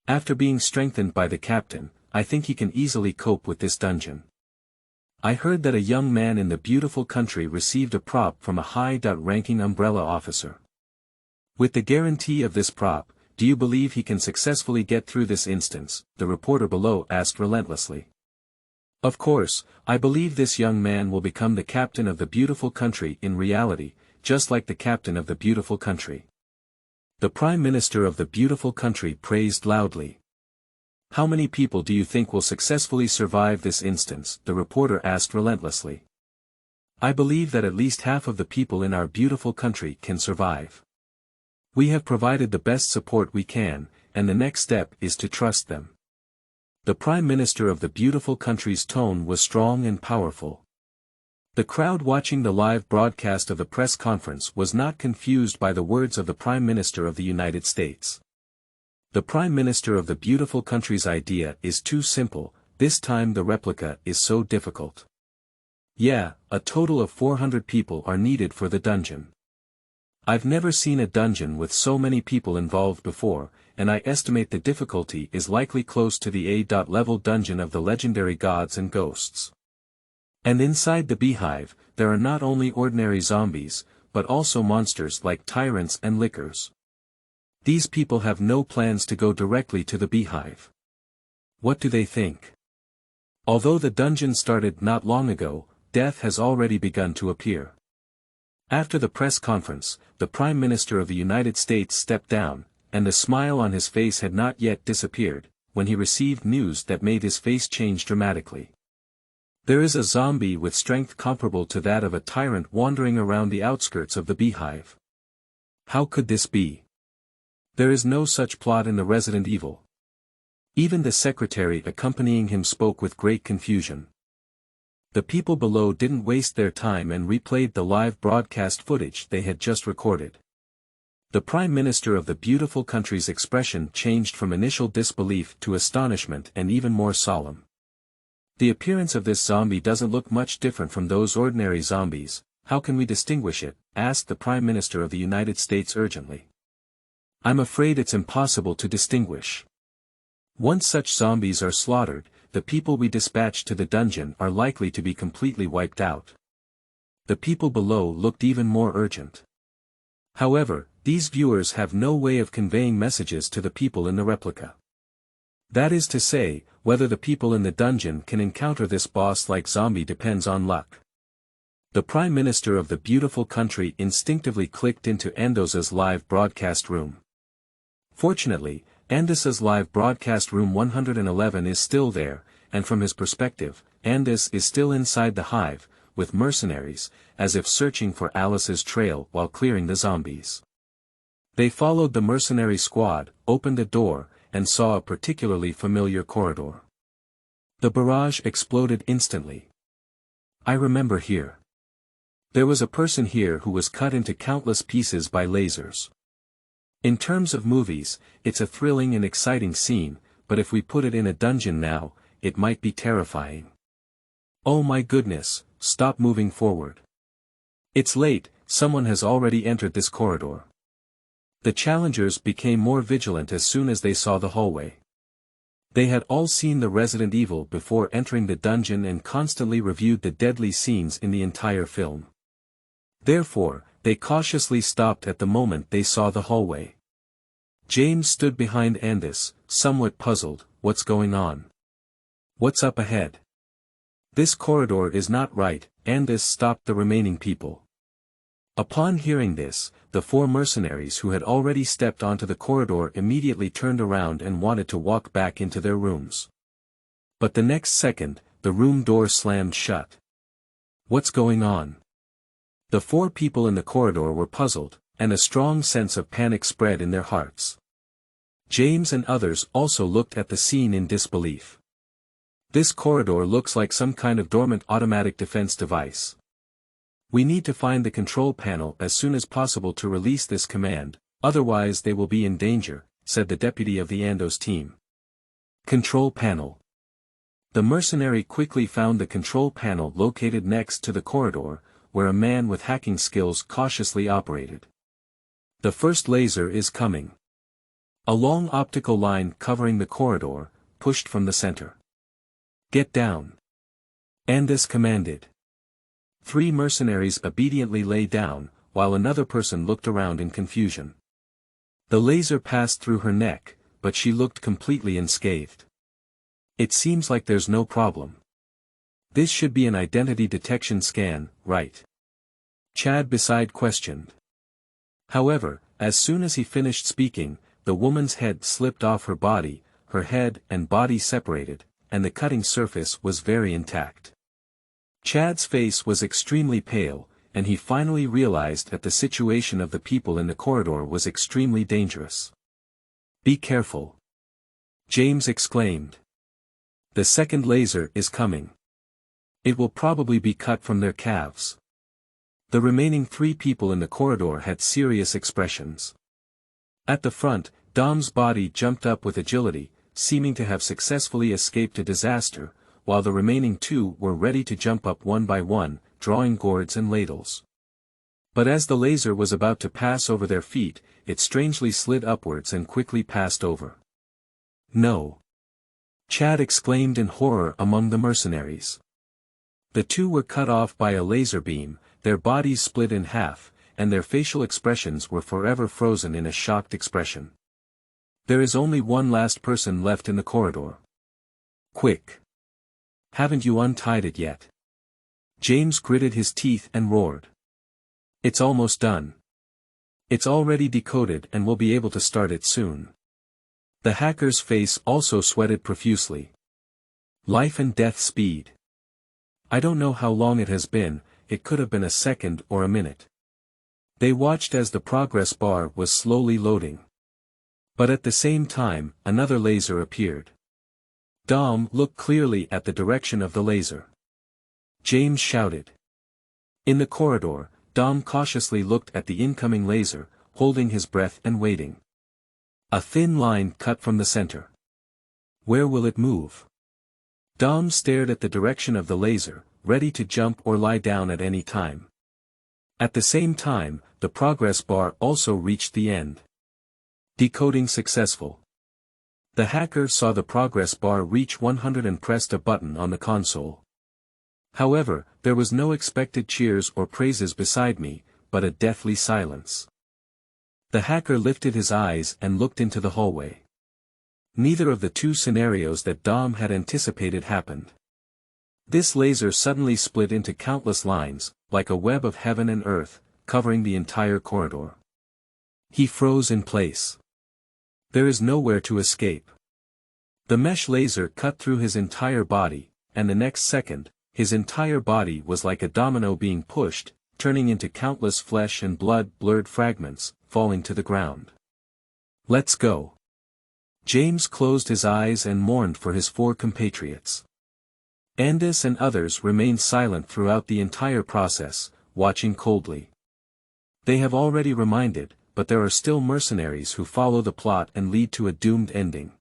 After being strengthened by the captain, I think he can easily cope with this dungeon. I heard that a young man in the beautiful country received a prop from a high-ranking umbrella officer. With the guarantee of this prop, do you believe he can successfully get through this instance? The reporter below asked relentlessly. Of course, I believe this young man will become the captain of the beautiful country in reality, just like the captain of the beautiful country. The Prime Minister of the beautiful country praised loudly. How many people do you think will successfully survive this instance? The reporter asked relentlessly. I believe that at least half of the people in our beautiful country can survive. We have provided the best support we can, and the next step is to trust them. The Prime Minister of the beautiful country's tone was strong and powerful. The crowd watching the live broadcast of the press conference was not confused by the words of the Prime Minister of the United States. The Prime Minister of the beautiful country's idea is too simple, this time the replica is so difficult. Yeah, a total of 400 people are needed for the dungeon. I've never seen a dungeon with so many people involved before, and I estimate the difficulty is likely close to the A-level dungeon of the legendary gods and ghosts. And inside the beehive, there are not only ordinary zombies, but also monsters like tyrants and lickers. These people have no plans to go directly to the beehive. What do they think? Although the dungeon started not long ago, death has already begun to appear. After the press conference, the Prime Minister of the United States stepped down, and the smile on his face had not yet disappeared, when he received news that made his face change dramatically. There is a zombie with strength comparable to that of a tyrant wandering around the outskirts of the beehive. How could this be? There is no such plot in the Resident Evil. Even the secretary accompanying him spoke with great confusion. The people below didn't waste their time and replayed the live broadcast footage they had just recorded. The Prime Minister of the beautiful country's expression changed from initial disbelief to astonishment and even more solemn. The appearance of this zombie doesn't look much different from those ordinary zombies. How can we distinguish it? Asked the Prime Minister of the United States urgently. I'm afraid it's impossible to distinguish. Once such zombies are slaughtered, the people we dispatch to the dungeon are likely to be completely wiped out. The people below looked even more urgent. However, these viewers have no way of conveying messages to the people in the replica. That is to say, whether the people in the dungeon can encounter this boss-like zombie depends on luck. The Prime Minister of the beautiful country instinctively clicked into Andos's live broadcast room. Fortunately, Andos's live broadcast room 111 is still there, and from his perspective, Andos is still inside the hive, with mercenaries, as if searching for Alice's trail while clearing the zombies. They followed the mercenary squad, opened a door, and saw a particularly familiar corridor. The barrage exploded instantly. I remember here. There was a person here who was cut into countless pieces by lasers. In terms of movies, it's a thrilling and exciting scene, but if we put it in a dungeon now, it might be terrifying. Oh my goodness, stop moving forward. It's late, someone has already entered this corridor. The challengers became more vigilant as soon as they saw the hallway. They had all seen the Resident Evil before entering the dungeon and constantly reviewed the deadly scenes in the entire film. Therefore, they cautiously stopped at the moment they saw the hallway. James stood behind Andos, somewhat puzzled. What's going on? What's up ahead? This corridor is not right. Andos stopped the remaining people. Upon hearing this, the four mercenaries who had already stepped onto the corridor immediately turned around and wanted to walk back into their rooms. But the next second, the room door slammed shut. What's going on? The four people in the corridor were puzzled, and a strong sense of panic spread in their hearts. James and others also looked at the scene in disbelief. This corridor looks like some kind of dormant automatic defense device. We need to find the control panel as soon as possible to release this command, otherwise they will be in danger, said the deputy of the Andos team. Control panel. The mercenary quickly found the control panel located next to the corridor, where a man with hacking skills cautiously operated. The first laser is coming. A long optical line covering the corridor, pushed from the center. Get down. Andos commanded. 3 mercenaries obediently lay down, while another person looked around in confusion. The laser passed through her neck, but she looked completely unscathed. It seems like there's no problem. This should be an identity detection scan, right? Chad beside questioned. However, as soon as he finished speaking, the woman's head slipped off her body, her head and body separated, and the cutting surface was very intact. Chad's face was extremely pale, and he finally realized that the situation of the people in the corridor was extremely dangerous. Be careful. James exclaimed. The second laser is coming. It will probably be cut from their calves. The remaining 3 people in the corridor had serious expressions. At the front, Dom's body jumped up with agility, seeming to have successfully escaped a disaster, while the remaining 2 were ready to jump up one by one, drawing gourds and ladles. But as the laser was about to pass over their feet, it strangely slid upwards and quickly passed over. No! Chad exclaimed in horror among the mercenaries. The 2 were cut off by a laser beam, their bodies split in half, and their facial expressions were forever frozen in a shocked expression. There is only one last person left in the corridor. Quick! Haven't you untied it yet? James gritted his teeth and roared. It's almost done. It's already decoded and we'll be able to start it soon. The hacker's face also sweated profusely. Life and death speed. I don't know how long it has been, it could have been a second or a minute. They watched as the progress bar was slowly loading. But at the same time, another laser appeared. Dom looked clearly at the direction of the laser. James shouted. In the corridor, Dom cautiously looked at the incoming laser, holding his breath and waiting. A thin line cut from the center. Where will it move? Dom stared at the direction of the laser, ready to jump or lie down at any time. At the same time, the progress bar also reached the end. Decoding successful. The hacker saw the progress bar reach 100 and pressed a button on the console. However, there was no expected cheers or praises beside me, but a deathly silence. The hacker lifted his eyes and looked into the hallway. Neither of the two scenarios that Dom had anticipated happened. This laser suddenly split into countless lines, like a web of heaven and earth, covering the entire corridor. He froze in place. There is nowhere to escape. The mesh laser cut through his entire body, and the next second, his entire body was like a domino being pushed, turning into countless flesh and blood-blurred fragments, falling to the ground. Let's go. James closed his eyes and mourned for his 4 compatriots. Andis and others remained silent throughout the entire process, watching coldly. They have already reminded, but there are still mercenaries who follow the plot and lead to a doomed ending.